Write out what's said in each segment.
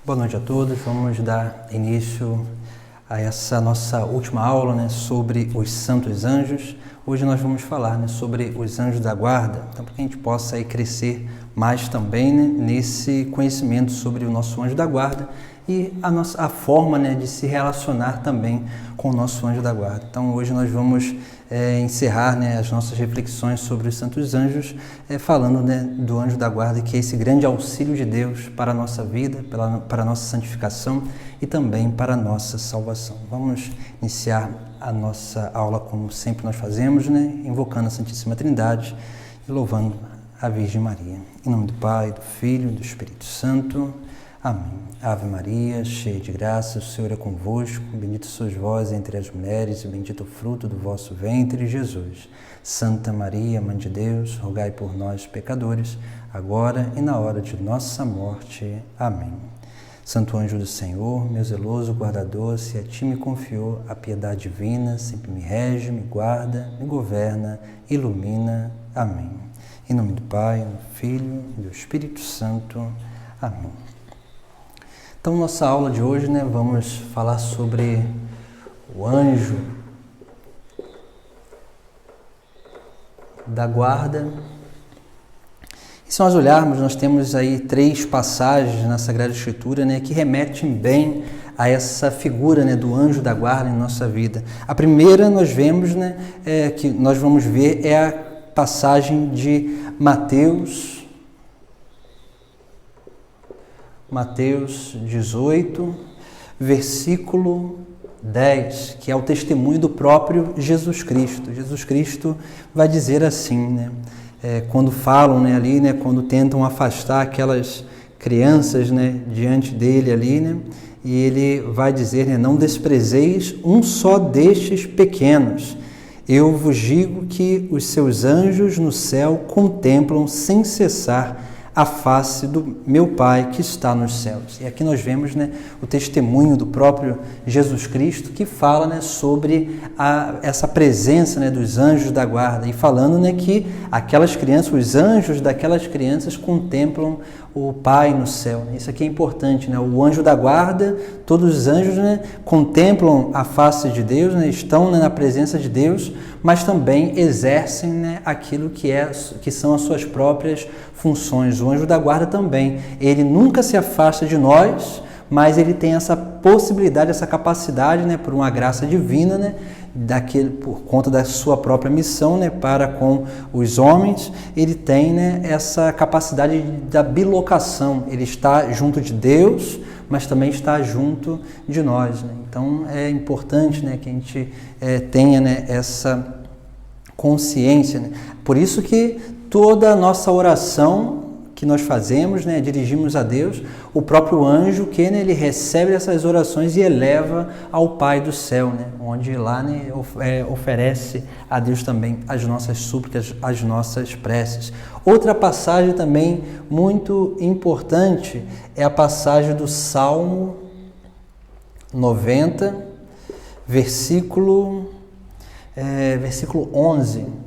Boa noite a todos. Vamos dar início a essa nossa última aula, sobre os santos anjos. Hoje nós vamos falar sobre os anjos da guarda, então para que a gente possa crescer mais também nesse conhecimento sobre o nosso anjo da guarda e a forma de se relacionar também com o nosso anjo da guarda. Então hoje nós vamos encerrar as nossas reflexões sobre os santos anjos, falando do anjo da guarda, que é esse grande auxílio de Deus para a nossa vida, para a nossa santificação e também para a nossa salvação. Vamos iniciar a nossa aula como sempre nós fazemos, invocando a Santíssima Trindade e louvando a Virgem Maria. Em nome do Pai, do Filho e do Espírito Santo. Amém. Ave Maria, cheia de graça, o Senhor é convosco, bendita sois vós entre as mulheres e bendito o fruto do vosso ventre, Jesus. Santa Maria, Mãe de Deus, rogai por nós, pecadores, agora e na hora de nossa morte. Amém. Santo anjo do Senhor, meu zeloso guardador, se a ti me confiou a piedade divina, sempre me rege, me guarda, me governa, ilumina. Amém. Em nome do Pai, do Filho e do Espírito Santo. Amém. Então, nossa aula de hoje, vamos falar sobre o anjo da guarda. E se nós olharmos, nós temos aí 3 passagens na Sagrada Escritura, que remetem bem a essa figura, do anjo da guarda em nossa vida. A primeira nós vemos, que nós vamos ver, é a passagem de Mateus 18, versículo 10, que é o testemunho do próprio Jesus Cristo. Jesus Cristo vai dizer assim, quando falam ali, quando tentam afastar aquelas crianças diante dele ali, e ele vai dizer, não desprezeis um só destes pequenos. Eu vos digo que os seus anjos no céu contemplam sem cessar a face do meu Pai que está nos céus. E aqui nós vemos o testemunho do próprio Jesus Cristo, que fala sobre essa presença dos anjos da guarda, e falando que aquelas crianças, os anjos daquelas crianças contemplam o Pai no céu. Isso aqui é importante, o anjo da guarda, todos os anjos contemplam a face de Deus, estão na presença de Deus, mas também exercem aquilo que são as suas próprias funções. O anjo da guarda também, ele nunca se afasta de nós, mas ele tem essa possibilidade, essa capacidade, por uma graça divina, por conta da sua própria missão, para com os homens, ele tem essa capacidade da bilocação. Ele está junto de Deus, mas também está junto de nós. Então é importante que a gente tenha essa consciência. Por isso que toda a nossa oração que nós fazemos, dirigimos a Deus, o próprio anjo que ele recebe essas orações e eleva ao Pai do céu, onde lá oferece a Deus também as nossas súplicas, as nossas preces. Outra passagem também muito importante é a passagem do Salmo 90, versículo 11,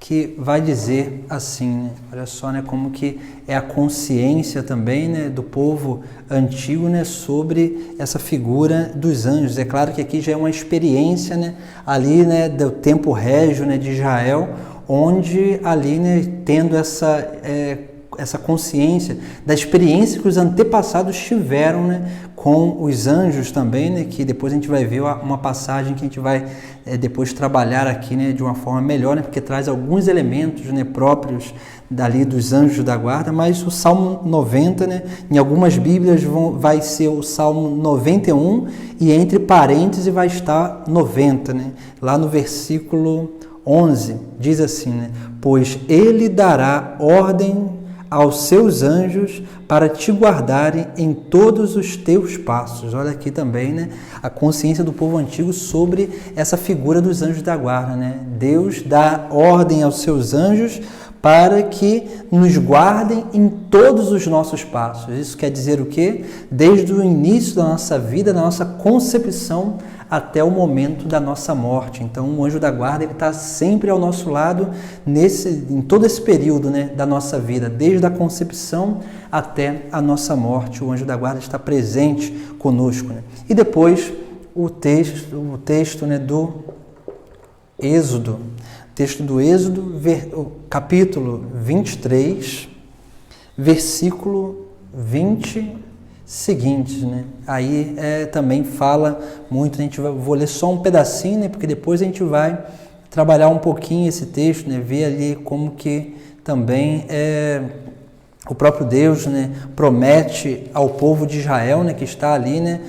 que vai dizer assim, olha só, como que é a consciência também, do povo antigo, sobre essa figura dos anjos. É claro que aqui já é uma experiência, ali, do tempo régio, de Israel, onde ali, tendo essa consciência da experiência que os antepassados tiveram, com os anjos também, que depois a gente vai ver uma passagem que a gente vai depois trabalhar aqui, de uma forma melhor, porque traz alguns elementos, próprios dali dos anjos da guarda. Mas o Salmo 90, em algumas Bíblias vai ser o Salmo 91 e entre parênteses vai estar 90, lá no versículo 11, diz assim, pois ele dará ordem aos seus anjos para te guardarem em todos os teus passos. Olha aqui também, a consciência do povo antigo sobre essa figura dos anjos da guarda, Deus dá ordem aos seus anjos para que nos guardem em todos os nossos passos. Isso quer dizer o quê? Desde o início da nossa vida, da nossa concepção, até o momento da nossa morte. Então, o anjo da guarda ele está sempre ao nosso lado em todo esse período, né, da nossa vida, desde a concepção até a nossa morte. O anjo da guarda está presente conosco, né? E depois o texto, né, do Êxodo, capítulo 23, versículo 20 seguintes, né? Aí também fala muito, vou ler só um pedacinho, né, porque depois a gente vai trabalhar um pouquinho esse texto, né, ver ali como que também o próprio Deus, né, promete ao povo de Israel, né, que está ali, né,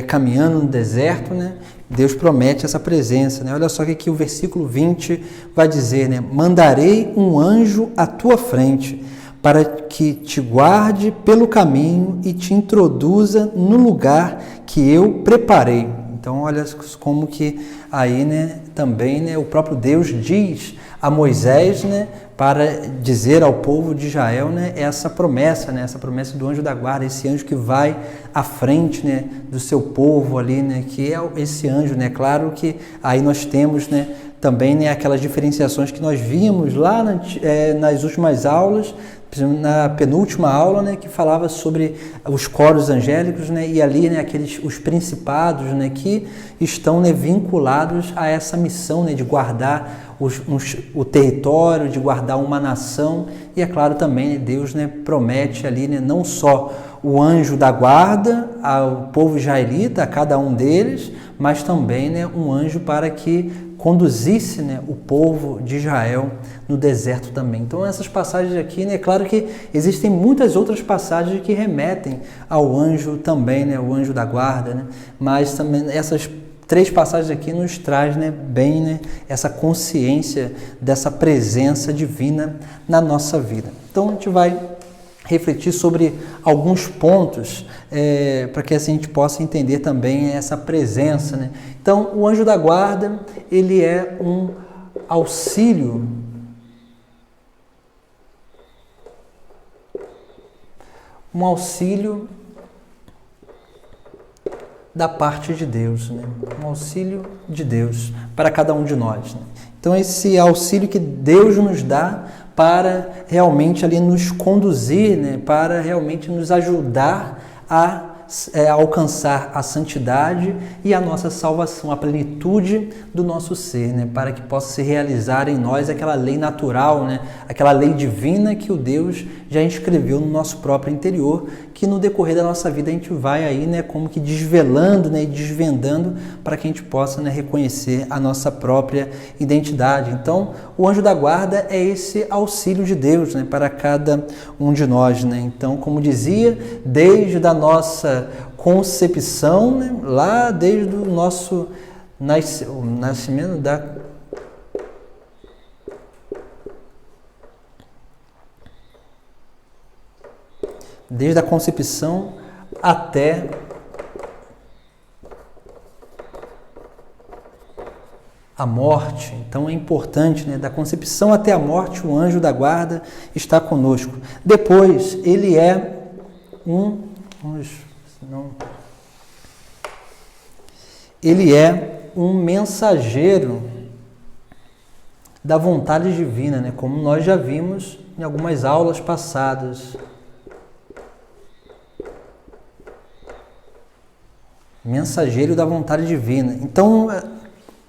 caminhando no deserto, né, Deus promete essa presença, né? Olha só que aqui o versículo 20 vai dizer, né, mandarei um anjo à tua frente, para que te guarde pelo caminho e te introduza no lugar que eu preparei. Então, olha como que aí, né, também, né, o próprio Deus diz a Moisés, né, para dizer ao povo de Israel, né, essa promessa do anjo da guarda, esse anjo que vai à frente, né, do seu povo ali, né, que é esse anjo, né? Claro que aí nós temos, né, também, né, aquelas diferenciações que nós vimos lá nas últimas aulas, na penúltima aula, né, que falava sobre os coros angélicos, né, e ali, né, os principados, né, que estão, né, vinculados a essa missão, né, de guardar o território, de guardar uma nação. E é claro também, né, Deus, né, promete ali, né, não só o anjo da guarda ao povo israelita, a cada um deles, mas também, né, um anjo para que conduzisse, né, o povo de Israel no deserto também. Então essas passagens aqui, né, é claro que existem muitas outras passagens que remetem ao anjo também, né, o anjo da guarda, né, mas também essas 3 passagens aqui nos traz, né, bem, né, essa consciência dessa presença divina na nossa vida. Então a gente vai refletir sobre alguns pontos para que assim a gente possa entender também essa presença, né? Então, o anjo da guarda, ele é um auxílio da parte de Deus, né? Um auxílio de Deus para cada um de nós, né? Então, esse auxílio que Deus nos dá para realmente ali nos conduzir, né, para realmente nos ajudar a alcançar a santidade e a nossa salvação, a plenitude do nosso ser, né, para que possa se realizar em nós aquela lei natural, né, aquela lei divina que o Deus já inscreveu no nosso próprio interior, que no decorrer da nossa vida a gente vai aí, né, como que desvelando, né, e desvendando para que a gente possa, né, reconhecer a nossa própria identidade. Então, o anjo da guarda é esse auxílio de Deus, né, para cada um de nós, né? Então, como dizia, desde a nossa concepção, né, lá desde o nosso nascimento desde a concepção até a morte. Então é importante, né? Da concepção até a morte, o anjo da guarda está conosco. Depois, ele é um mensageiro da vontade divina, né? Como nós já vimos em algumas aulas passadas. Mensageiro da vontade divina. Então,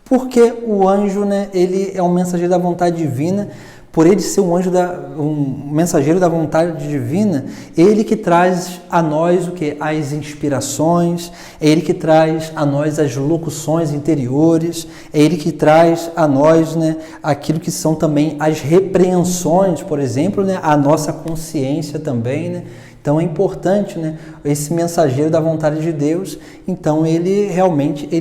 por que o anjo, né, ele é um mensageiro da vontade divina? Por ele ser um mensageiro da vontade divina, ele que traz a nós o que? As inspirações, é ele que traz a nós as locuções interiores, é ele que traz a nós, né, aquilo que são também as repreensões, por exemplo, né, a nossa consciência também, né? Então é importante, né, esse mensageiro da vontade de Deus. Então ele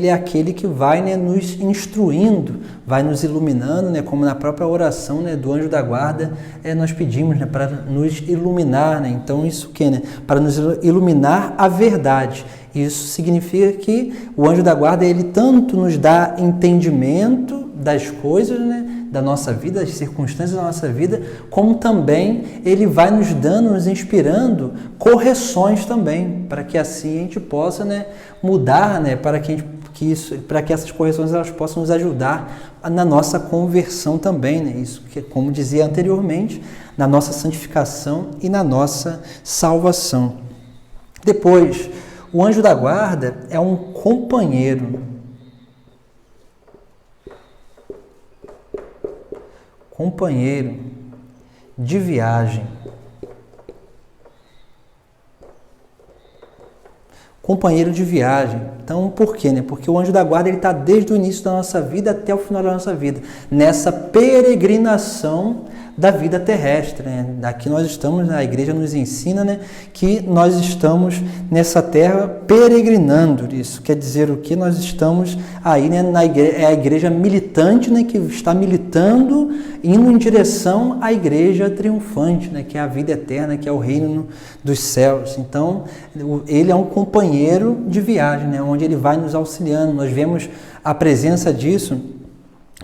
é aquele que vai, né, nos instruindo, vai nos iluminando, né, como na própria oração, né, do anjo da guarda, nós pedimos, né, para nos iluminar, né? Então isso que, né, para nos iluminar a verdade. Isso significa que o anjo da guarda, ele tanto nos dá entendimento das coisas, né, da nossa vida, das circunstâncias da nossa vida, como também ele vai nos dando, nos inspirando correções também, para que assim a gente possa, né, mudar, né, para que para que essas correções elas possam nos ajudar na nossa conversão também, né? Isso que, como dizia anteriormente, na nossa santificação e na nossa salvação. Depois, o anjo da guarda é um companheiro. Companheiro de viagem. Companheiro de viagem. Então, por quê? Né? Porque o anjo da guarda está desde o início da nossa vida até o final da nossa vida, nessa peregrinação da vida terrestre. Né? Aqui nós estamos, a igreja nos ensina, né, que nós estamos nessa terra peregrinando. Isso quer dizer o que? Nós estamos aí, né, é a igreja militante, né, que está militando, indo em direção à igreja triunfante, né, que é a vida eterna, que é o reino dos céus. Então, ele é um companheiro de viagem, né, onde ele vai nos auxiliando. Nós vemos a presença disso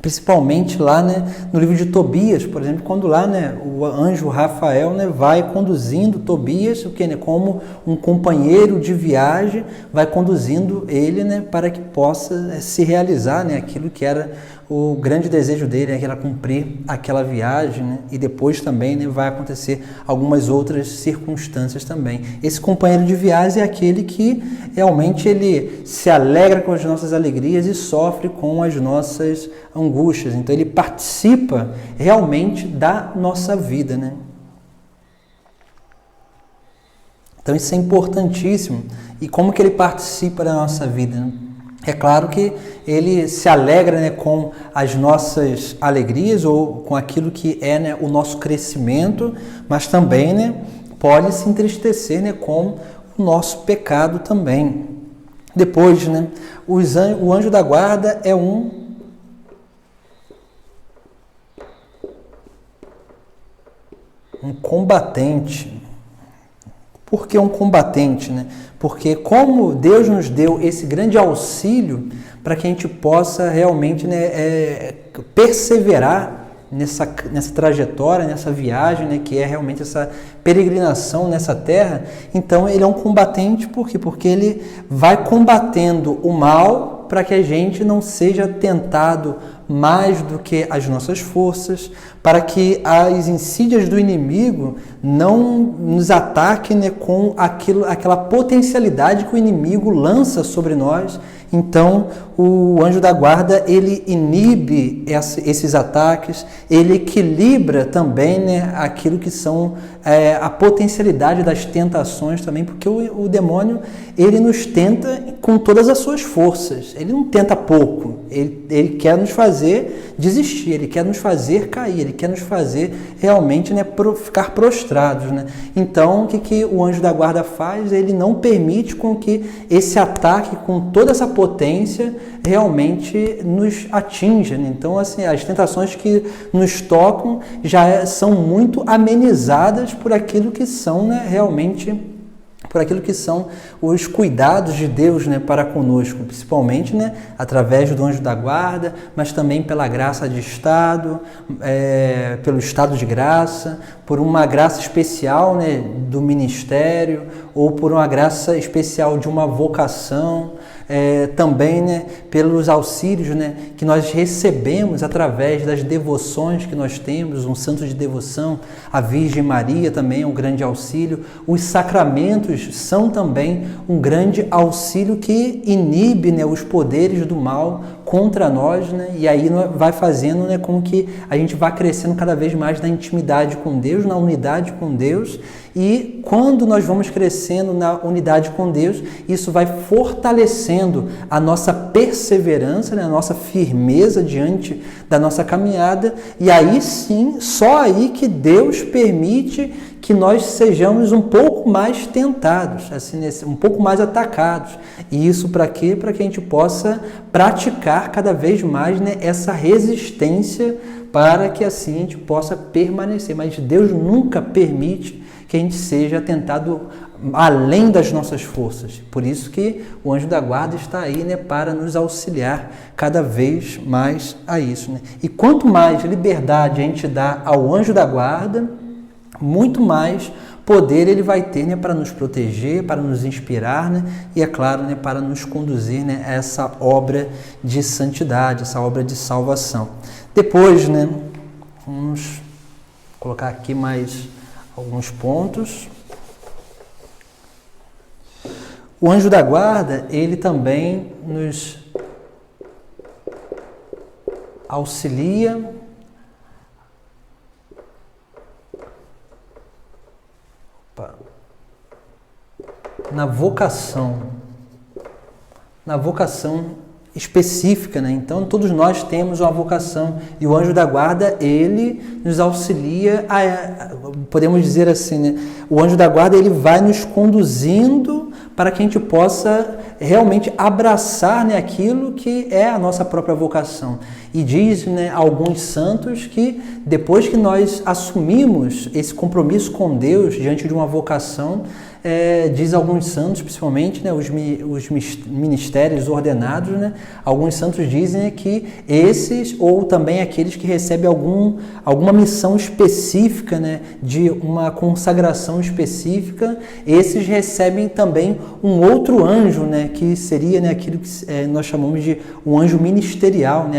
principalmente lá, né, no livro de Tobias, por exemplo, quando lá, né, o anjo Rafael, né, vai conduzindo Tobias, o que, né, como um companheiro de viagem, vai conduzindo ele, né, para que possa se realizar, né, aquilo que era o grande desejo dele, né, que era cumprir aquela viagem, né, e depois também, né, vai acontecer algumas outras circunstâncias também. Esse companheiro de viagem é aquele que realmente ele se alegra com as nossas alegrias e sofre com as nossas angústias. Então ele participa realmente da nossa vida, né? Então isso é importantíssimo. E como que ele participa da nossa vida, né? É claro que ele se alegra, né, com as nossas alegrias ou com aquilo que é, né, o nosso crescimento, mas também, né, pode se entristecer, né, com o nosso pecado também. Depois, né, o anjo da guarda é um combatente. Por que um combatente, né? Porque como Deus nos deu esse grande auxílio para que a gente possa realmente, né, perseverar nessa trajetória, nessa viagem, né, que é realmente essa peregrinação nessa terra. Então ele é um combatente, por quê? Porque ele vai combatendo o mal para que a gente não seja tentado mais do que as nossas forças, para que as insídias do inimigo não nos ataquem, né, com aquela potencialidade que o inimigo lança sobre nós. Então, o anjo da guarda, ele inibe esses ataques, ele equilibra também, né, aquilo que são a potencialidade das tentações também, porque o demônio, ele nos tenta com todas as suas forças, ele não tenta pouco, ele quer nos fazer desistir, ele quer nos fazer cair, ele quer nos fazer realmente, né, ficar prostrados, né? Então, o que o anjo da guarda faz? Ele não permite com que esse ataque, com toda essa potência, realmente nos atinja, né? Então, assim, as tentações que nos tocam já são muito amenizadas por aquilo que são, né, realmente, por aquilo que são os cuidados de Deus, né, para conosco, principalmente, né, através do anjo da guarda, mas também pela graça de estado, pelo estado de graça, por uma graça especial, né, do ministério, ou por uma graça especial de uma vocação, também, né, pelos auxílios, né, que nós recebemos através das devoções que nós temos, um santo de devoção, a Virgem Maria também é um grande auxílio, os sacramentos são também um grande auxílio que inibe, né, os poderes do mal contra nós, né, e aí vai fazendo, né, com que a gente vá crescendo cada vez mais na intimidade com Deus, na unidade com Deus. E quando nós vamos crescendo na unidade com Deus, isso vai fortalecendo a nossa perseverança, né, a nossa firmeza diante da nossa caminhada. E aí sim, só aí que Deus permite que nós sejamos um pouco mais tentados, assim, um pouco mais atacados. E isso para quê? Para que a gente possa praticar cada vez mais, né, essa resistência, para que assim a gente possa permanecer. Mas Deus nunca permite que a gente seja tentado além das nossas forças. Por isso que o anjo da guarda está aí, né, para nos auxiliar cada vez mais a isso, né? E quanto mais liberdade a gente dá ao anjo da guarda, muito mais poder ele vai ter, né, para nos proteger, para nos inspirar, né, e é claro, né, para nos conduzir, né, a essa obra de santidade, essa obra de salvação. Depois, né, vamos colocar aqui mais alguns pontos. O anjo da guarda, ele também nos auxilia na vocação específica, né? Então, todos nós temos uma vocação e o anjo da guarda, ele nos auxilia podemos dizer assim, né? O anjo da guarda, ele vai nos conduzindo para que a gente possa realmente abraçar, né, aquilo que é a nossa própria vocação. E diz, né, alguns santos que depois que nós assumimos esse compromisso com Deus diante de uma vocação, diz alguns santos, principalmente, né, os ministérios ordenados, né, alguns santos dizem, né, que esses, ou também aqueles que recebem alguma missão específica, né, de uma consagração específica, esses recebem também um outro anjo, né, que seria, né, aquilo que nós chamamos de um anjo ministerial, né,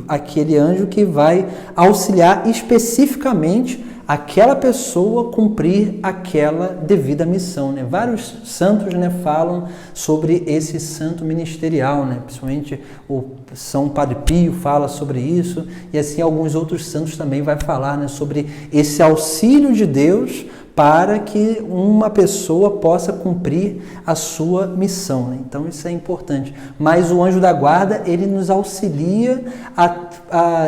aquele anjo que vai auxiliar especificamente aquela pessoa cumprir aquela devida missão, né? Vários santos, né, falam sobre esse santo ministerial, né? Principalmente o São Padre Pio fala sobre isso, e assim alguns outros santos também vai falar, né, sobre esse auxílio de Deus para que uma pessoa possa cumprir a sua missão, né? Então isso é importante. Mas o anjo da guarda, ele nos auxilia,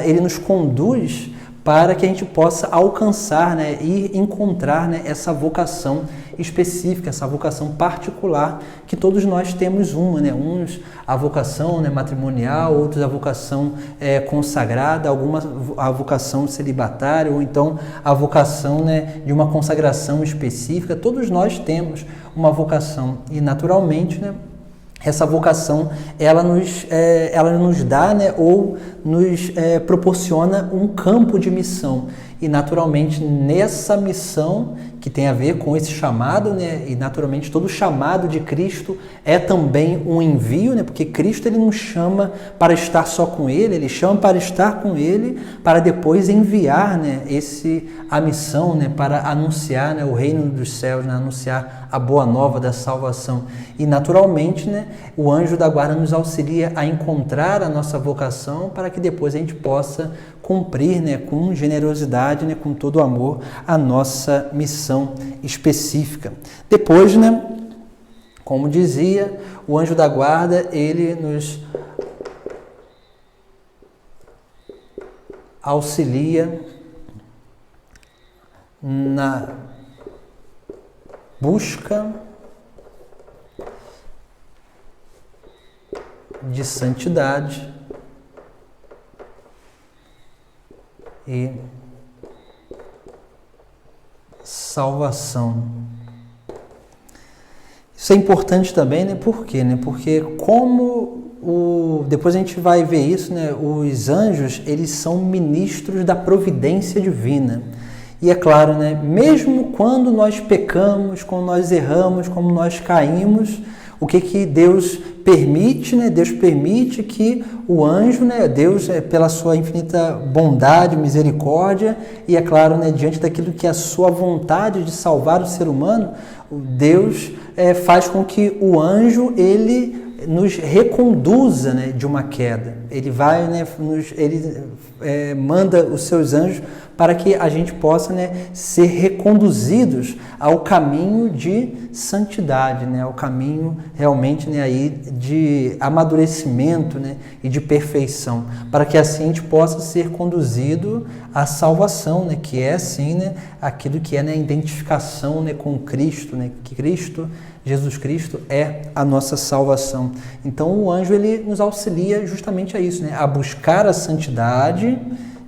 ele nos conduz para que a gente possa alcançar, né, e encontrar, né, essa vocação específica, essa vocação particular, que todos nós temos uma, né, uns a vocação, né, matrimonial, outros a vocação consagrada, a vocação celibatária, ou então a vocação, né, de uma consagração específica. Todos nós temos uma vocação e, naturalmente, né, essa vocação, ela nos dá, né, ou nos proporciona um campo de missão. E, naturalmente, nessa missão que tem a ver com esse chamado, né, e, naturalmente, todo chamado de Cristo é também um envio, né, porque Cristo, ele não chama para estar só com Ele chama para estar com Ele, para depois enviar, né, a missão, né, para anunciar, né, o reino dos céus, né, anunciar a boa nova da salvação. E, naturalmente, né, o anjo da guarda nos auxilia a encontrar a nossa vocação para que depois a gente possa cumprir, né, com generosidade, né, com todo amor, a nossa missão específica. Depois, né, como dizia, o anjo da guarda, ele nos auxilia na busca de santidade e salvação. Isso é importante também, né? Por quê? Né? Porque depois a gente vai ver isso, né? Os anjos, eles são ministros da providência divina. E é claro, né? Mesmo quando nós pecamos, quando nós erramos, quando nós caímos, o que Deus permite, né? Deus permite que o anjo, né? Deus, pela sua infinita bondade, misericórdia, e é claro, né? Diante daquilo que é a sua vontade de salvar o ser humano, Deus faz com que o anjo, ele nos reconduza, né, de uma queda. Ele vai, né, manda os seus anjos para que a gente possa, né, ser reconduzidos ao caminho de santidade, né, ao caminho realmente, né, aí de amadurecimento, né, e de perfeição, para que assim a gente possa ser conduzido à salvação, né, que é assim, né, aquilo que é, né, a identificação, né, com Cristo, né, que Jesus Cristo é a nossa salvação. Então o anjo, ele nos auxilia justamente a isso, né, a buscar a santidade.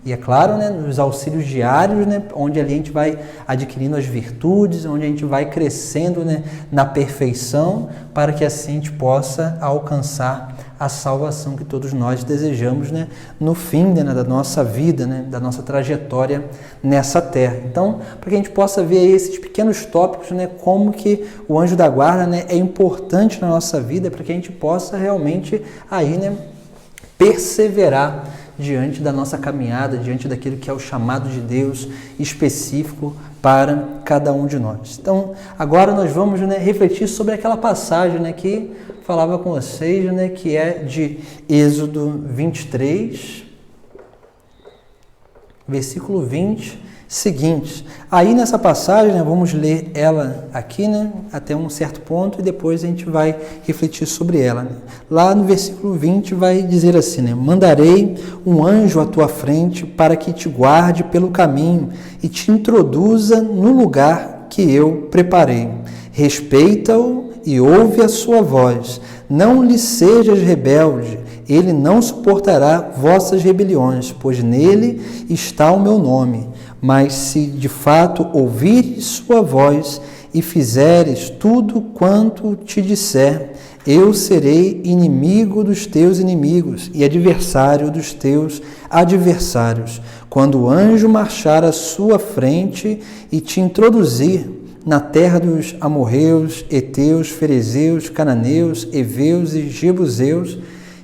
E é claro, né, nos auxílios diários, né, onde ali a gente vai adquirindo as virtudes, onde a gente vai crescendo, né, na perfeição, para que assim a gente possa alcançar a salvação que todos nós desejamos, né, no fim, né, da nossa vida, né, da nossa trajetória nessa terra. Então, para que a gente possa ver aí esses pequenos tópicos, né, como que o anjo da guarda, né, é importante na nossa vida, para que a gente possa realmente aí, né, perseverar diante da nossa caminhada, diante daquilo que é o chamado de Deus específico para cada um de nós. Então, agora nós vamos, né, refletir sobre aquela passagem, né, que falava com vocês, né, que é de Êxodo 23, versículo 20, seguinte. Aí nessa passagem, né, vamos ler ela aqui, né, até um certo ponto, e depois a gente vai refletir sobre ela. Né? Lá no versículo 20 vai dizer assim, né, mandarei um anjo à tua frente para que te guarde pelo caminho e te introduza no lugar que eu preparei. Respeita-o e ouve a sua voz. Não lhe sejas rebelde, ele não suportará vossas rebeliões, pois nele está o meu nome. Mas se de fato ouvires sua voz e fizeres tudo quanto te disser, eu serei inimigo dos teus inimigos e adversário dos teus adversários. Quando o anjo marchar à sua frente e te introduzir na terra dos amorreus, heteus, ferezeus, cananeus, heveus e jebuseus,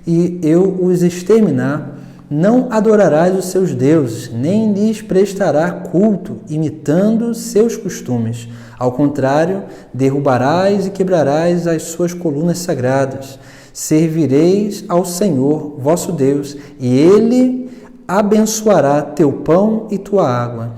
e eu os exterminar, não adorarás os seus deuses, nem lhes prestará culto, imitando seus costumes. Ao contrário, derrubarás e quebrarás as suas colunas sagradas. Servireis ao Senhor, vosso Deus, e Ele abençoará teu pão e tua água,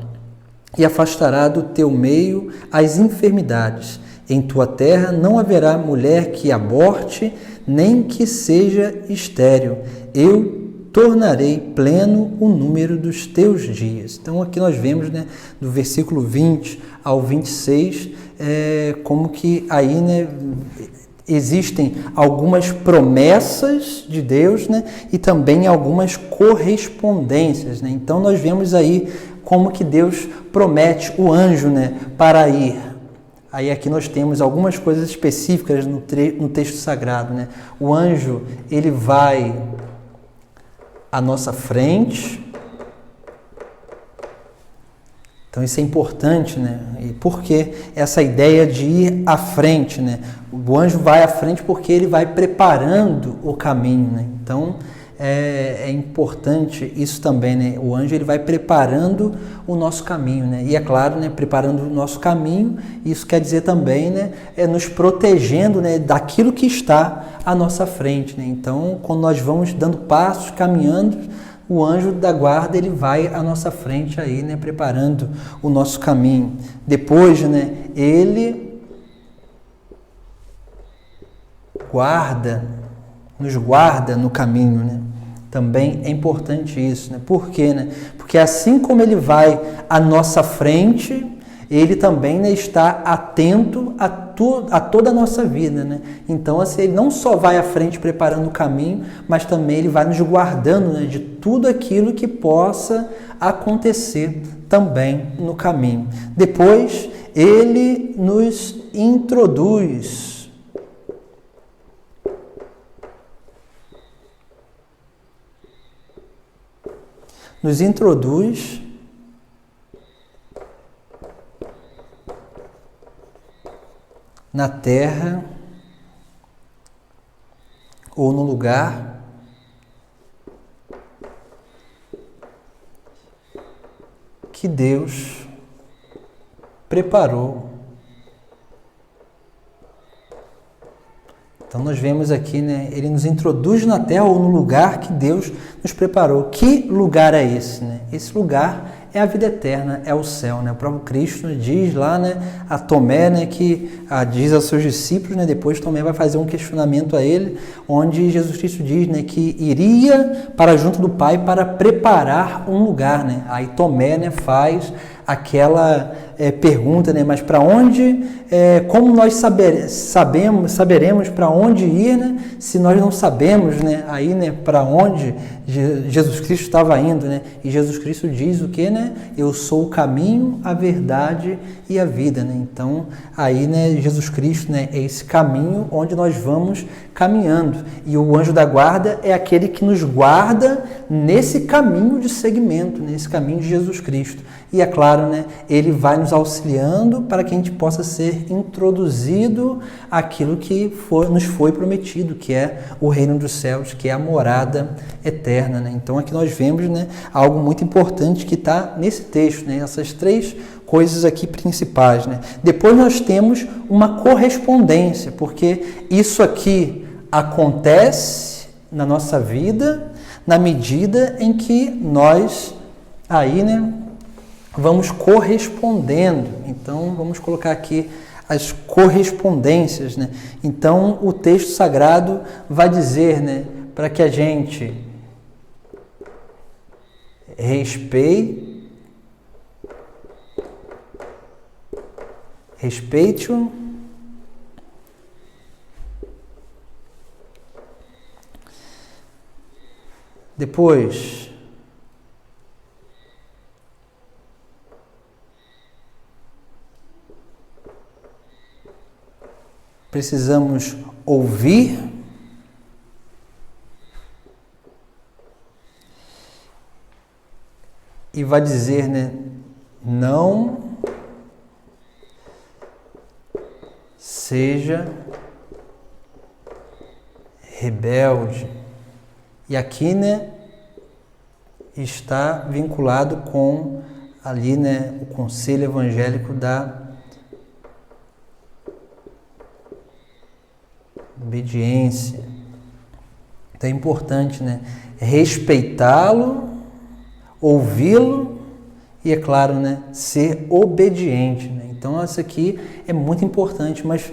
e afastará do teu meio as enfermidades. Em tua terra não haverá mulher que aborte, nem que seja estéril. Eu tornarei pleno o número dos teus dias. Então aqui nós vemos, né, do versículo 20 ao 26, como que aí, né, existem algumas promessas de Deus, né, e também algumas correspondências, né? Então nós vemos aí como que Deus promete o anjo, né, para ir. Aí aqui nós temos algumas coisas específicas no texto sagrado, né? O anjo, ele vai à nossa frente. Então isso é importante, né? E por que essa ideia de ir à frente, né? O anjo vai à frente porque ele vai preparando o caminho, né? Então é importante isso também, né? O anjo, ele vai preparando o nosso caminho, né? E é claro, né, preparando o nosso caminho, isso quer dizer também, né, nos protegendo, né, daquilo que está à nossa frente, né? Então, quando nós vamos dando passos, caminhando, o anjo da guarda, ele vai à nossa frente aí, né, preparando o nosso caminho. Depois, né, ele nos guarda no caminho, né? Também é importante isso, né? Por quê, né? Porque assim como ele vai à nossa frente, ele também, né, está atento a toda a nossa vida, né? Então, assim, ele não só vai à frente preparando o caminho, mas também ele vai nos guardando, né, de tudo aquilo que possa acontecer também no caminho. Depois, ele nos introduz na terra ou no lugar que Deus preparou. Então nós vemos aqui, né, ele nos introduz na terra ou no lugar que Deus nos preparou. Que lugar é esse, né? Esse lugar é a vida eterna, é o céu, né? O próprio Cristo diz lá, né, a Tomé, né, que diz aos seus discípulos, né, depois Tomé vai fazer um questionamento a ele, onde Jesus Cristo diz, né, que iria para junto do Pai para preparar um lugar, né? Aí Tomé, né, faz aquela pergunta, né? Mas para onde, como nós saberemos para onde ir, né? Se nós não sabemos, né? Aí, né? Para onde Jesus Cristo estava indo, né? E Jesus Cristo diz o que, né? Eu sou o caminho, a verdade e a vida, né? Então, aí, né? Jesus Cristo, né? É esse caminho onde nós vamos caminhando. E o anjo da guarda é aquele que nos guarda nesse caminho de seguimento, nesse caminho de Jesus Cristo. E é claro, né, ele vai nos auxiliando para que a gente possa ser introduzido àquilo que nos foi prometido, que é o reino dos céus, que é a morada eterna, né? Então aqui nós vemos, né, algo muito importante que está nesse texto, né? Essas três coisas aqui principais, né? Depois nós temos uma correspondência, porque isso aqui acontece na nossa vida na medida em que nós aí, né, vamos correspondendo. Então, vamos colocar aqui as correspondências, né? Então, o texto sagrado vai dizer, né, para que a gente respeite-o, depois precisamos ouvir e vai dizer, né, não seja rebelde. E aqui, né, está vinculado com ali, né, o conselho evangélico da obediência. Então é importante, né, respeitá-lo, ouvi-lo e, é claro, né, ser obediente, né? Então isso aqui é muito importante, mas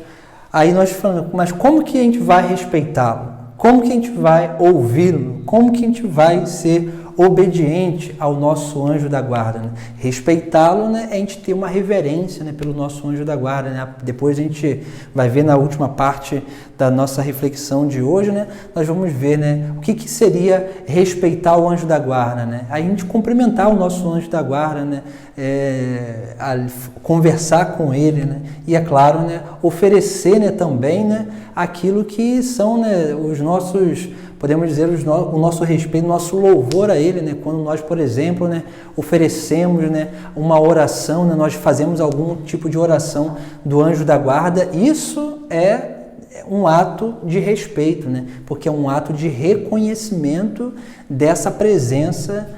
aí nós falamos, mas como que a gente vai respeitá-lo? Como que a gente vai ouvi-lo? Como que a gente vai ser obediente ao nosso anjo da guarda, né? Respeitá-lo, né, é a gente ter uma reverência, né, pelo nosso anjo da guarda, né? Depois a gente vai ver na última parte da nossa reflexão de hoje, né, nós vamos ver, né, o que seria respeitar o anjo da guarda, né? A gente cumprimentar o nosso anjo da guarda, né, conversar com ele, né, e é claro, né, oferecer, né, também, né, aquilo que são, né, os nossos, podemos dizer, o nosso respeito, o nosso louvor a ele, né? Quando nós, por exemplo, né, oferecemos, né, uma oração, né, nós fazemos algum tipo de oração do anjo da guarda, isso é um ato de respeito, né? Porque é um ato de reconhecimento dessa presença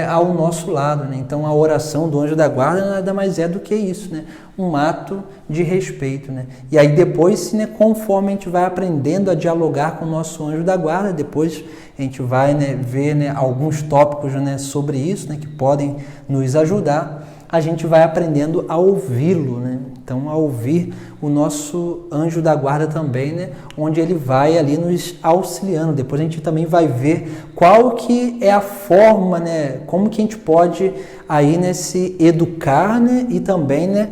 ao nosso lado, né? Então a oração do anjo da guarda nada mais é do que isso, né? Um ato de respeito, né? E aí depois, né, conforme a gente vai aprendendo a dialogar com o nosso anjo da guarda, depois a gente vai, né, ver, né, alguns tópicos, né, sobre isso, né, que podem nos ajudar, a gente vai aprendendo a ouvi-lo, né? Então, a ouvir o nosso anjo da guarda também, né? Onde ele vai ali nos auxiliando. Depois a gente também vai ver qual que é a forma, né? Como que a gente pode aí, né, se educar, né? E também, né,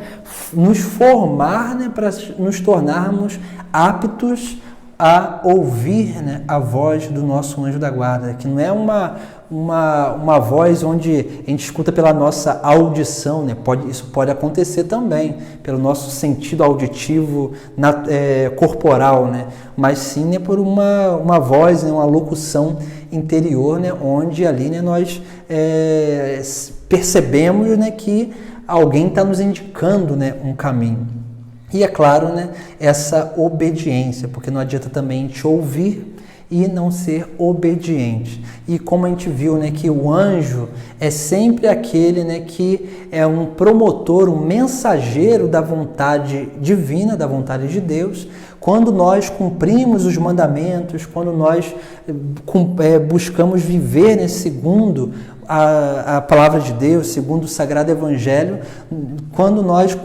nos formar, né, para nos tornarmos aptos a ouvir, né, a voz do nosso anjo da guarda, que não é uma voz onde a gente escuta pela nossa audição, né? Isso pode acontecer também pelo nosso sentido auditivo corporal, né? Mas sim, né, por uma voz, né, uma locução interior, né, onde ali, né, nós percebemos, né, que alguém está nos indicando, né, um caminho. E é claro, né, essa obediência, porque não adianta também a gente ouvir e não ser obediente. E como a gente viu, né, que o anjo é sempre aquele, né, que é um promotor, um mensageiro da vontade divina, da vontade de Deus. Quando nós cumprimos os mandamentos, quando nós buscamos viver, né, segundo a palavra de Deus, segundo o Sagrado Evangelho, quando nós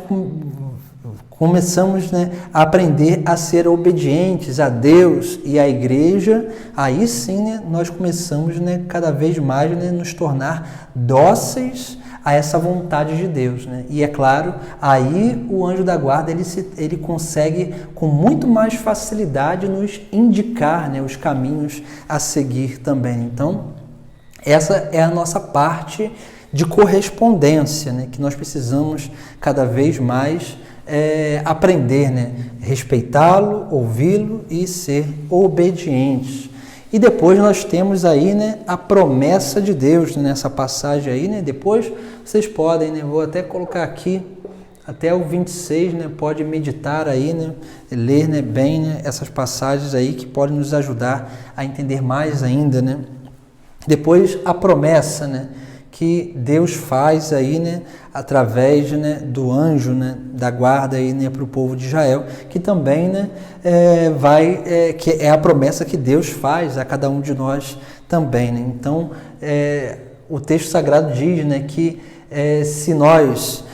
começamos, né, a aprender a ser obedientes a Deus e à Igreja, aí sim, né, nós começamos, né, cada vez mais, né, nos tornar dóceis a essa vontade de Deus, né? E é claro, aí o anjo da guarda ele consegue com muito mais facilidade nos indicar, né, os caminhos a seguir também. Então, essa é a nossa parte de correspondência, né, que nós precisamos cada vez mais aprender, né, respeitá-lo, ouvi-lo e ser obedientes. E depois nós temos aí, né, a promessa de Deus nessa passagem aí, né? Depois vocês podem, né, vou até colocar aqui até o 26, né, pode meditar aí, né, ler, né, bem, né, essas passagens aí que podem nos ajudar a entender mais ainda, né? Depois a promessa, né, que Deus faz aí, né, através, né, do anjo, né, da guarda aí, né, para o povo de Israel, que também, né, que é a promessa que Deus faz a cada um de nós também, né? Então, o texto sagrado diz, né, que se nós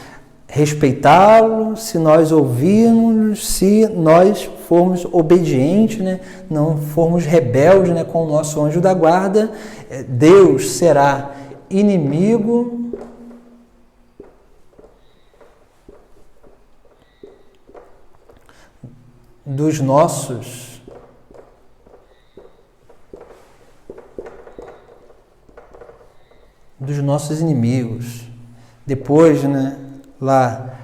respeitá-lo, se nós ouvirmos, se nós formos obedientes, né, não formos rebeldes, né, com o nosso anjo da guarda, Deus será inimigo dos nossos inimigos. Depois, né, lá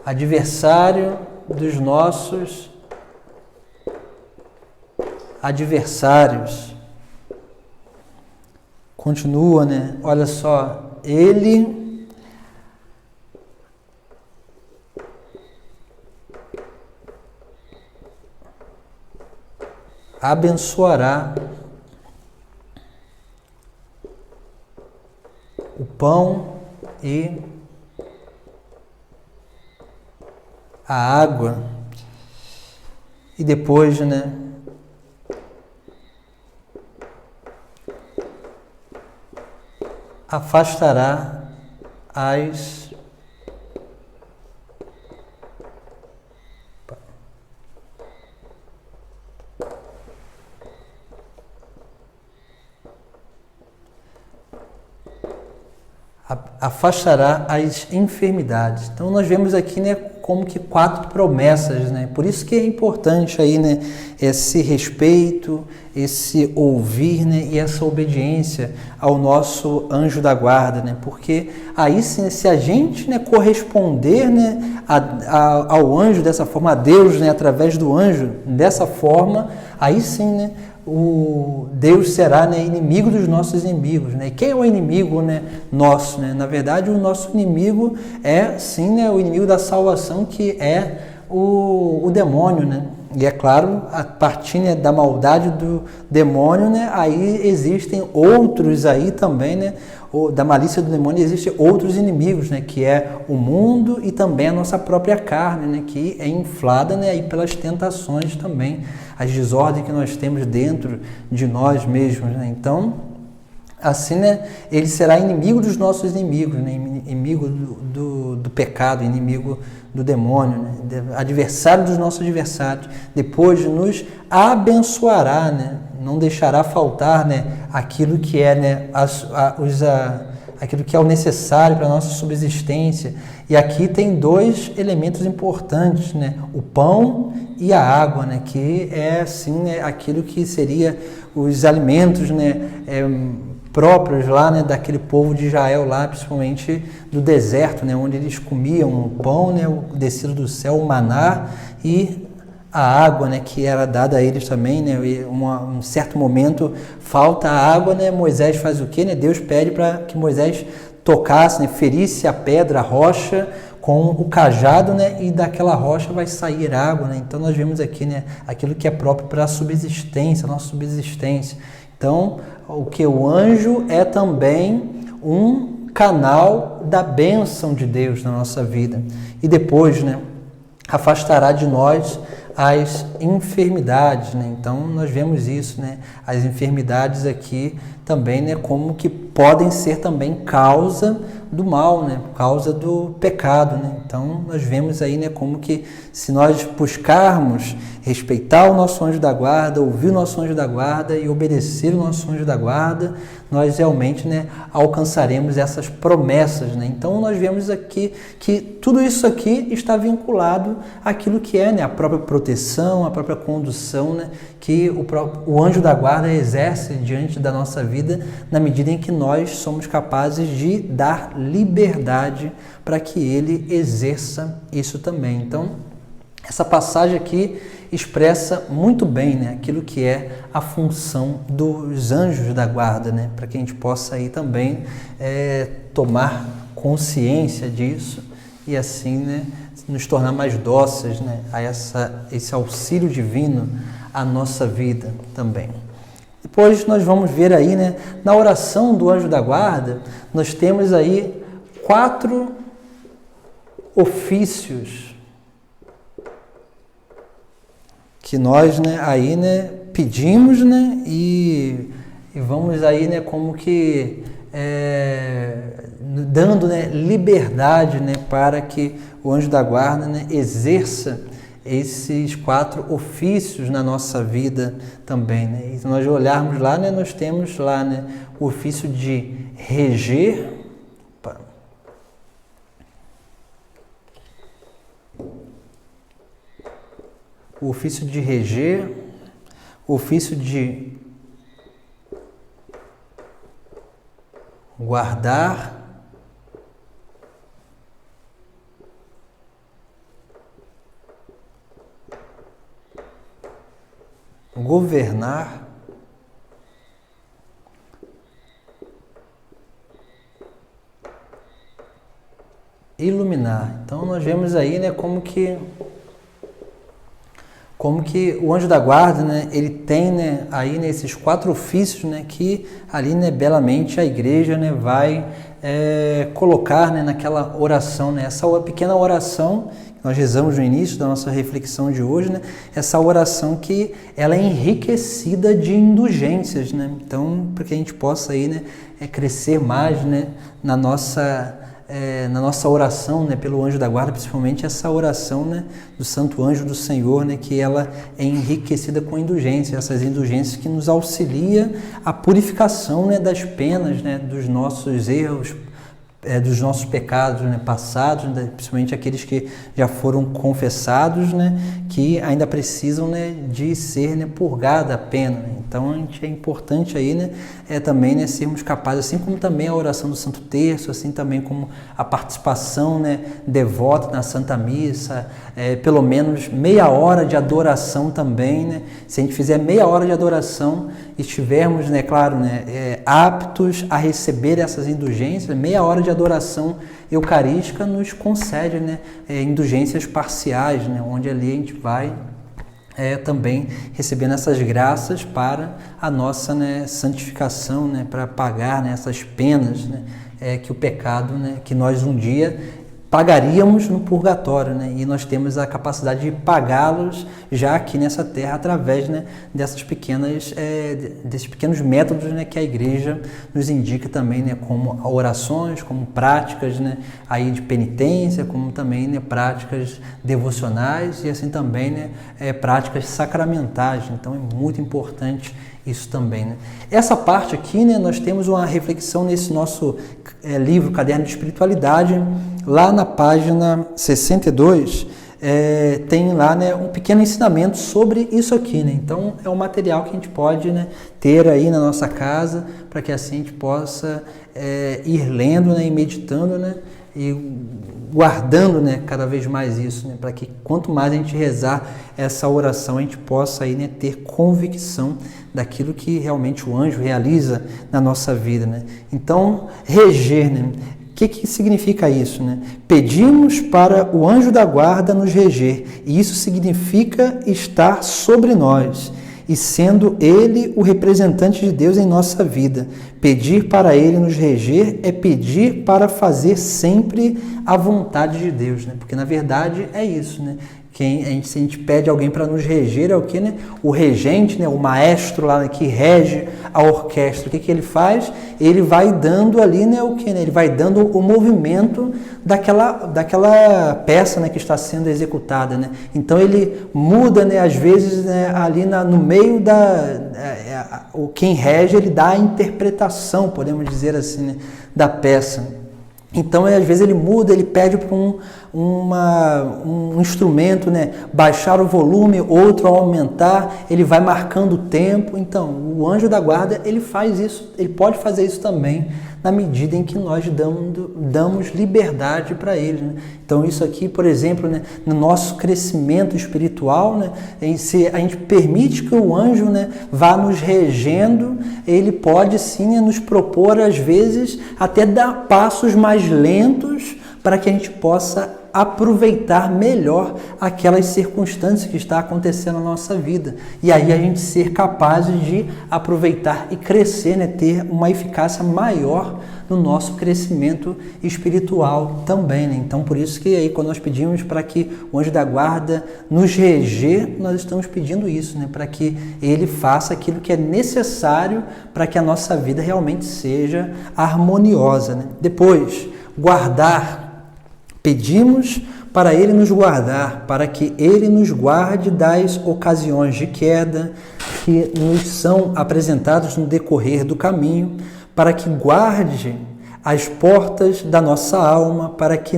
adversário dos nossos adversários. Continua, né? Olha só, ele abençoará o pão e a água. E depois, né, afastará as enfermidades. Então nós vemos aqui, né, como que 4 promessas, né? Por isso que é importante aí, né, esse respeito, esse ouvir, né, e essa obediência ao nosso anjo da guarda, né? Porque aí sim, se a gente, né, corresponder, né, ao anjo dessa forma, a Deus, né, através do anjo dessa forma, aí sim, né, o Deus será, né, inimigo dos nossos inimigos, né? E quem é o inimigo, né, nosso, né? Na verdade, o nosso inimigo é, sim, né, o inimigo da salvação, que é o demônio, né? E é claro, a partir, né, da maldade do demônio, né, aí existem outros aí também, né, da malícia do demônio existem outros inimigos, né, que é o mundo e também a nossa própria carne, né, que é inflada, né, aí pelas tentações também, as desordens que nós temos dentro de nós mesmos, né? Então, assim, né, ele será inimigo dos nossos inimigos, né, inimigo do pecado, inimigo do demônio, né, adversário dos nossos adversários. Depois nos abençoará, né, não deixará faltar, né, aquilo que é, né, aquilo que é o necessário para a nossa subsistência. E aqui tem 2 elementos importantes, né, o pão e a água, né, que é assim, né, aquilo que seria os alimentos, né, próprios lá, né, daquele povo de Israel lá, principalmente do deserto, né, onde eles comiam o pão, né, o descido do céu, o maná, e a água, né, que era dada a eles também, né, e um certo momento falta a água, né, Moisés faz o quê, né? Deus pede para que Moisés tocasse, né, ferisse a pedra, a rocha, com o cajado, né, e daquela rocha vai sair água, né? Então nós vemos aqui, né, aquilo que é próprio para a subsistência, a nossa subsistência. Então, o que o anjo é também um canal da bênção de Deus na nossa vida. E depois, né, afastará de nós as enfermidades, né? Então nós vemos isso, né? As enfermidades aqui também, né, como que podem ser também causa do mal, né, por causa do pecado, né? Então nós vemos aí, né, como que se nós buscarmos respeitar o nosso anjo da guarda, ouvir o nosso anjo da guarda e obedecer o nosso anjo da guarda, nós realmente, né, alcançaremos essas promessas, né? Então nós vemos aqui que tudo isso aqui está vinculado àquilo que é, né, a própria proteção, a própria condução, né, que o anjo da guarda exerce diante da nossa vida na medida em que nós somos capazes de dar liberdade para que ele exerça isso também. Então, essa passagem aqui expressa muito bem, né, aquilo que é a função dos anjos da guarda, né, para que a gente possa aí também tomar consciência disso e assim, né, nos tornar mais dóceis, né, a esse auxílio divino à nossa vida também. Depois nós vamos ver aí, né, na oração do anjo da guarda, nós temos aí 4 ofícios que nós, né, aí, né, pedimos, né, e vamos aí, né, como que dando, né, liberdade, né, para que o anjo da guarda, né, exerça esses 4 ofícios na nossa vida também, né? E se nós olharmos lá, né, nós temos lá, né, o ofício de reger, o ofício de reger, o ofício de guardar, governar, iluminar. Então nós vemos aí, né, como que o anjo da guarda, né, ele tem, né, aí nesses 4 ofícios, né, que ali, né, belamente a igreja, né, vai colocar, né, naquela oração, né, essa pequena oração que nós rezamos no início da nossa reflexão de hoje, né, essa oração que ela é enriquecida de indulgências, né, então para que a gente possa aí, né, crescer mais, né, na nossa oração, né, pelo anjo da guarda, principalmente essa oração, né, do Santo Anjo do Senhor, né, que ela é enriquecida com indulgências, essas indulgências que nos auxilia a purificação, né, das penas, né, dos nossos erros, dos nossos pecados, né, passados, né, principalmente aqueles que já foram confessados, né, que ainda precisam, né, de ser, né, purgada a pena. Né? Então, é importante aí, né, também, né, sermos capazes, assim como também a oração do Santo Terço, assim também como a participação, né, devota na Santa Missa, pelo menos meia hora de adoração também, né? Se a gente fizer meia hora de adoração, estivermos, né, claro, né, aptos a receber essas indulgências, meia hora de adoração eucarística nos concede, né, indulgências parciais, né, onde ali a gente vai também recebendo essas graças para a nossa, né, santificação, né, para pagar, né, essas penas, né, que o pecado, né, que nós um dia pagaríamos no purgatório, né? E nós temos a capacidade de pagá-los já aqui nessa terra através, né, desses pequenos métodos, né, que a igreja nos indica também, né, como orações, como práticas, né, aí de penitência, como também, né, práticas devocionais e assim também, né, práticas sacramentais. Então é muito importante isso também, né? Essa parte aqui, né, nós temos uma reflexão nesse nosso livro, Caderno de Espiritualidade, lá na página 62, tem lá, né, um pequeno ensinamento sobre isso aqui, né? Então é um material que a gente pode, né, ter aí na nossa casa, para que assim a gente possa ir lendo, né, e meditando, né, e guardando, né, cada vez mais isso, né, para que quanto mais a gente rezar essa oração, a gente possa aí, né, ter convicção daquilo que realmente o anjo realiza na nossa vida, né? Então, reger, né? O que significa isso, né? Pedimos para o anjo da guarda nos reger, e isso significa estar sobre nós, e sendo ele o representante de Deus em nossa vida. Pedir para ele nos reger é pedir para fazer sempre a vontade de Deus, né? Porque na verdade é isso, né? Se a gente pede alguém para nos reger, é o que, né? O regente, né? O maestro lá, né? Que rege a orquestra. O que ele faz? Ele vai dando ali, né? O que, né? Ele vai dando o movimento daquela peça, né? Que está sendo executada, né? Então ele muda, né? Às vezes, né? Ali no meio quem rege, ele dá a interpretação, podemos dizer assim, né? Da peça. Então, às vezes ele muda, ele pede para um instrumento, né, baixar o volume, outro aumentar, ele vai marcando o tempo. Então, o anjo da guarda, ele faz isso, ele pode fazer isso também, na medida em que nós damos liberdade para ele, né? Então, isso aqui, por exemplo, né, no nosso crescimento espiritual, né, se a gente permite que o anjo, né, vá nos regendo, ele pode sim, né, nos propor, às vezes, até dar passos mais lentos para que a gente possa aproveitar melhor aquelas circunstâncias que está acontecendo na nossa vida. E aí a gente ser capaz de aproveitar e crescer, né? Ter uma eficácia maior no nosso crescimento espiritual também, né? Então, por isso que aí quando nós pedimos para que o anjo da guarda nos reger, nós estamos pedindo isso, né? Para que ele faça aquilo que é necessário para que a nossa vida realmente seja harmoniosa, né? Depois, guardar. Pedimos para ele nos guardar, para que ele nos guarde das ocasiões de queda que nos são apresentadas no decorrer do caminho, para que guarde as portas da nossa alma, para que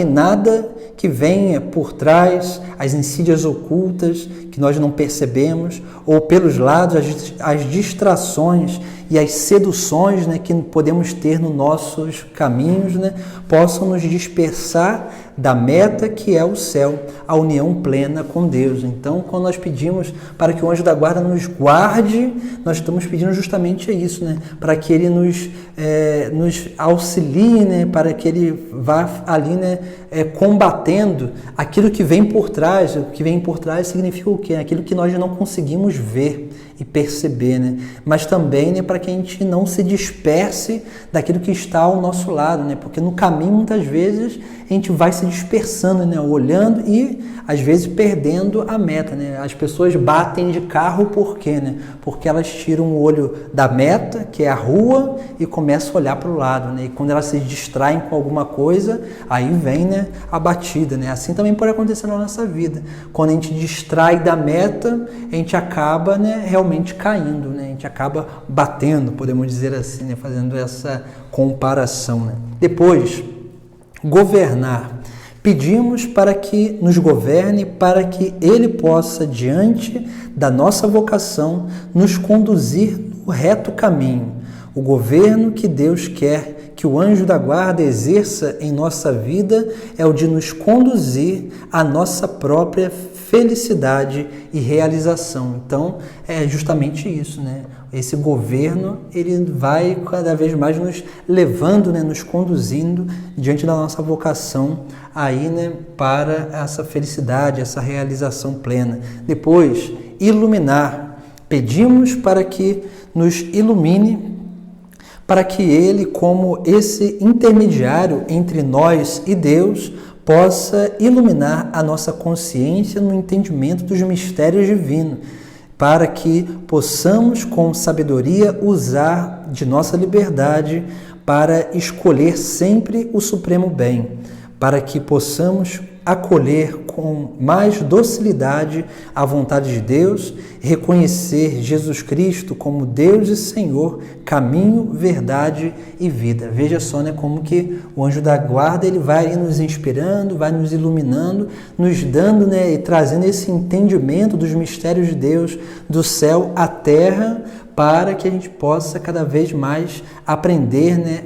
nada que venha por trás, as insídias ocultas que nós não percebemos, ou pelos lados, as distrações e as seduções, né, que podemos ter nos nossos caminhos, né, possam nos dispersar da meta que é o céu, a união plena com Deus. Então, quando nós pedimos para que o anjo da guarda nos guarde, nós estamos pedindo justamente isso, né, para que ele nos auxilie, né, para que ele vá ali, né, combatendo aquilo que vem por trás. O que vem por trás significa o quê? Aquilo que nós não conseguimos ver e perceber, né? Mas também, né, para que a gente não se disperse daquilo que está ao nosso lado, né? Porque no caminho, muitas vezes, a gente vai se dispersando, né? Olhando e, às vezes, perdendo a meta, né? As pessoas batem de carro por quê, né? Porque elas tiram o olho da meta, que é a rua, e começam a olhar para o lado, né? E quando elas se distraem com alguma coisa, aí vem, né, a batida, né? Assim também pode acontecer na nossa vida. Quando a gente distrai da meta, a gente acaba, né, realmente caindo, né? A gente acaba batendo, podemos dizer assim, né? Fazendo essa comparação, né? Depois, governar. Pedimos para que nos governe, para que Ele possa, diante da nossa vocação, nos conduzir no reto caminho. O governo que Deus quer que o anjo da guarda exerça em nossa vida é o de nos conduzir à nossa própria felicidade e realização. Então, é justamente isso, né? Esse governo, ele vai cada vez mais nos levando, né, nos conduzindo diante da nossa vocação aí, né, para essa felicidade, essa realização plena. Depois, iluminar. Pedimos para que nos ilumine, para que Ele, como esse intermediário entre nós e Deus, possa iluminar a nossa consciência no entendimento dos mistérios divinos, para que possamos, com sabedoria, usar de nossa liberdade para escolher sempre o supremo bem, para que possamos acolher com mais docilidade a vontade de Deus, reconhecer Jesus Cristo como Deus e Senhor, caminho, verdade e vida. Veja só, né, como que o anjo da guarda, ele vai nos inspirando, vai nos iluminando, nos dando, né, e trazendo esse entendimento dos mistérios de Deus, do céu à terra, para que a gente possa cada vez mais aprender, né,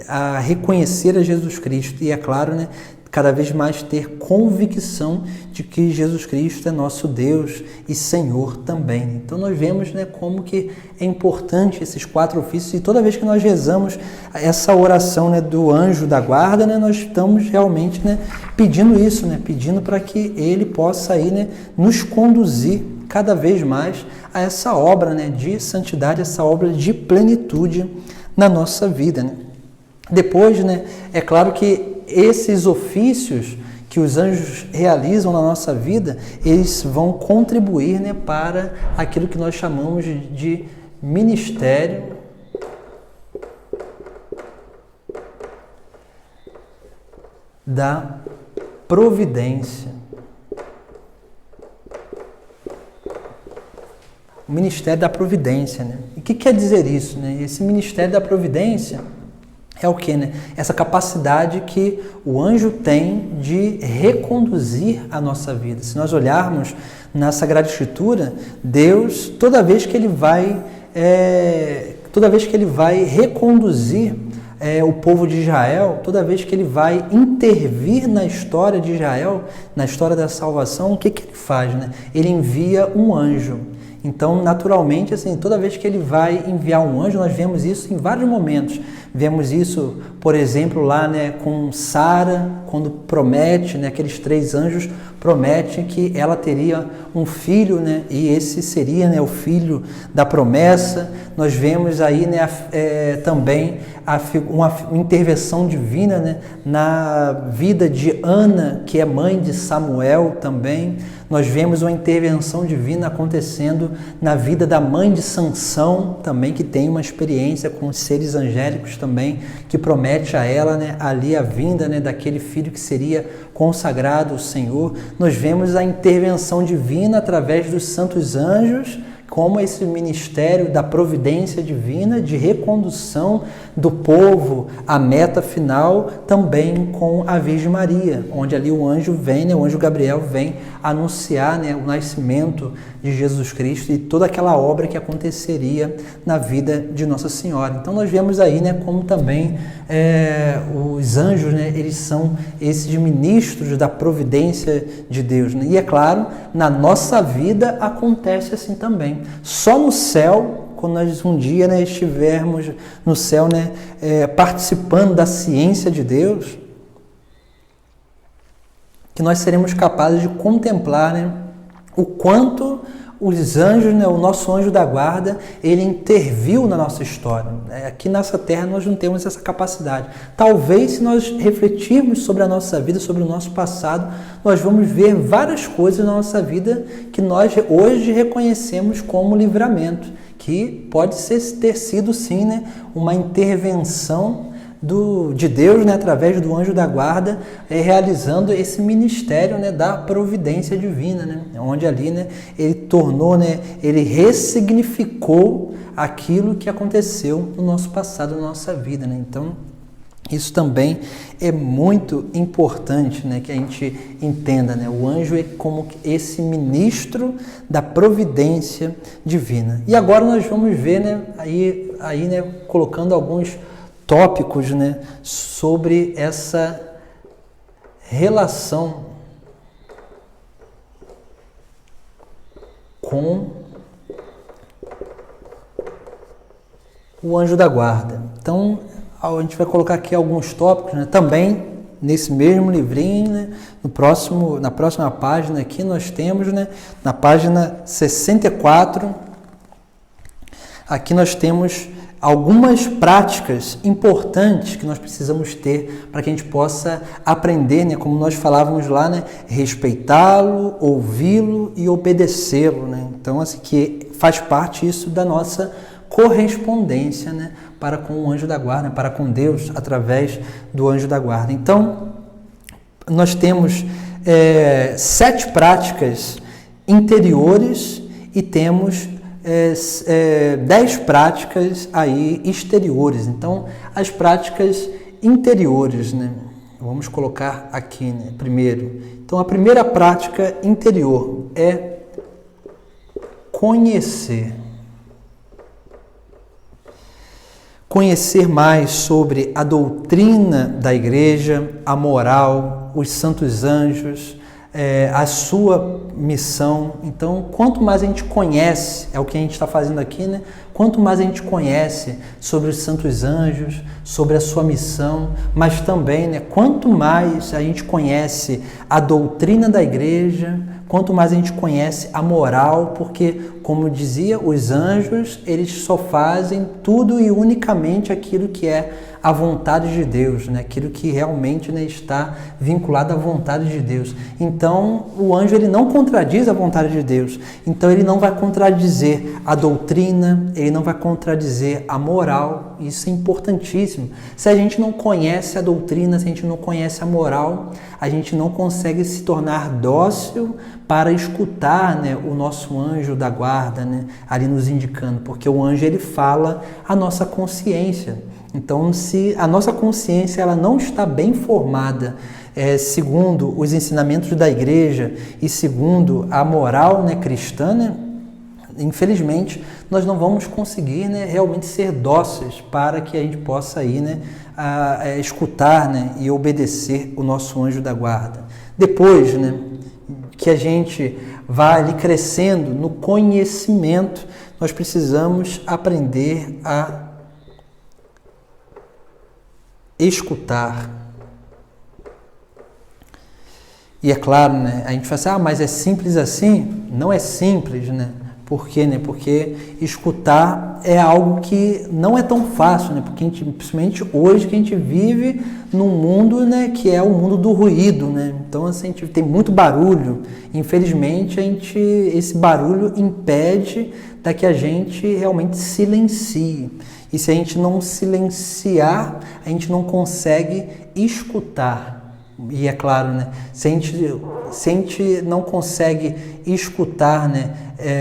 a reconhecer a Jesus Cristo e, é claro, né, cada vez mais ter convicção de que Jesus Cristo é nosso Deus e Senhor também. Então nós vemos, né, como que é importante esses 4 ofícios, e toda vez que nós rezamos essa oração, né, do anjo da guarda, né, nós estamos realmente, né, pedindo isso, né, pedindo para que ele possa aí, né, nos conduzir cada vez mais a essa obra, né, de santidade, essa obra de plenitude na nossa vida, né. Depois, né, é claro que esses ofícios que os anjos realizam na nossa vida, eles vão contribuir, né, para aquilo que nós chamamos de ministério da providência. O ministério da providência, né? E o que quer dizer isso, né? Esse ministério da providência é o quê, né? Essa capacidade que o anjo tem de reconduzir a nossa vida. Se nós olharmos na Sagrada Escritura, Deus, toda vez que ele vai reconduzir o povo de Israel, toda vez que ele vai intervir na história de Israel, na história da salvação, o que ele faz, né? Ele envia um anjo. Então, naturalmente, assim, toda vez que ele vai enviar um anjo, nós vemos isso em vários momentos. Vemos isso, por exemplo, lá, né, com Sara, quando promete, né, aqueles 3 anjos prometem que ela teria um filho, né, e esse seria, né, o filho da promessa. Nós vemos aí, né, também uma intervenção divina, né, na vida de Ana, que é mãe de Samuel também. Nós vemos uma intervenção divina acontecendo na vida da mãe de Sansão, também, que tem uma experiência com os seres angélicos também, que promete a ela, né, ali a vinda, né, daquele filho que seria consagrado ao Senhor. Nós vemos a intervenção divina através dos santos anjos, como esse ministério da providência divina, de recondução do povo à meta final, também com a Virgem Maria, onde ali o anjo vem, né, o anjo Gabriel vem anunciar, né, o nascimento de Jesus Cristo e toda aquela obra que aconteceria na vida de Nossa Senhora. Então nós vemos aí, né, como também os anjos, né, eles são esses ministros da providência de Deus, né? E é claro, na nossa vida acontece assim também. Só no céu, quando nós um dia, né, estivermos no céu, né, participando da ciência de Deus, que nós seremos capazes de contemplar, né, o quanto os anjos, né, o nosso anjo da guarda, ele interviu na nossa história. Aqui nessa terra nós não temos essa capacidade. Talvez, se nós refletirmos sobre a nossa vida, sobre o nosso passado, nós vamos ver várias coisas na nossa vida que nós hoje reconhecemos como livramento, que pode ter sido, sim, né, uma intervenção de Deus, né, através do anjo da guarda, realizando esse ministério, né, da providência divina, né, onde ali, né, ele tornou, né, ele ressignificou aquilo que aconteceu no nosso passado, na nossa vida, né? Então, isso também é muito importante, né, que a gente entenda, né? O anjo é como esse ministro da providência divina. E agora nós vamos ver, né, aí, né, colocando alguns tópicos, né, sobre essa relação com o anjo da guarda. Então, a gente vai colocar aqui alguns tópicos, né, também nesse mesmo livrinho, né, na próxima página aqui nós temos, né, na página 64, aqui nós temos algumas práticas importantes que nós precisamos ter para que a gente possa aprender, né, como nós falávamos lá, né, respeitá-lo, ouvi-lo e obedecê-lo, né? Então, assim, que faz parte isso da nossa correspondência, né, para com o anjo da guarda, para com Deus, através do anjo da guarda. Então, nós temos 7 práticas interiores e temos 10 práticas aí exteriores. Então, as práticas interiores, né? Vamos colocar aqui, né, primeiro. Então, a primeira prática interior é conhecer. Conhecer mais sobre a doutrina da igreja, a moral, os santos anjos, a sua missão. Então, quanto mais a gente conhece, é o que a gente está fazendo aqui, né? Quanto mais a gente conhece sobre os santos anjos, sobre a sua missão, mas também, né, quanto mais a gente conhece a doutrina da igreja, quanto mais a gente conhece a moral, porque, como dizia, os anjos, eles só fazem tudo e unicamente aquilo que é à vontade de Deus, né? Aquilo que realmente, né, está vinculado à vontade de Deus. Então, o anjo ele não contradiz a vontade de Deus. Então, ele não vai contradizer a doutrina, ele não vai contradizer a moral. Isso é importantíssimo. Se a gente não conhece a doutrina, se a gente não conhece a moral, a gente não consegue se tornar dócil para escutar, né, o nosso anjo da guarda, né, ali nos indicando, porque o anjo ele fala a nossa consciência. Então, se a nossa consciência ela não está bem formada, segundo os ensinamentos da igreja e segundo a moral, né, cristã, né, infelizmente, nós não vamos conseguir, né, realmente ser dóceis para que a gente possa aí, né, escutar, né, e obedecer o nosso anjo da guarda. Depois, né, que a gente vai ali crescendo no conhecimento, nós precisamos aprender a escutar. E é claro, né, a gente fala assim, mas é simples assim? Não é simples, né? Por quê, né? Porque escutar é algo que não é tão fácil, né? Porque a gente, principalmente hoje que a gente vive num mundo, né, que é o mundo do ruído, né? Então assim, a gente tem muito barulho. Infelizmente, esse barulho impede da que a gente realmente silencie. E se a gente não silenciar, a gente não consegue escutar. E é claro, né? Se a gente não consegue escutar, né?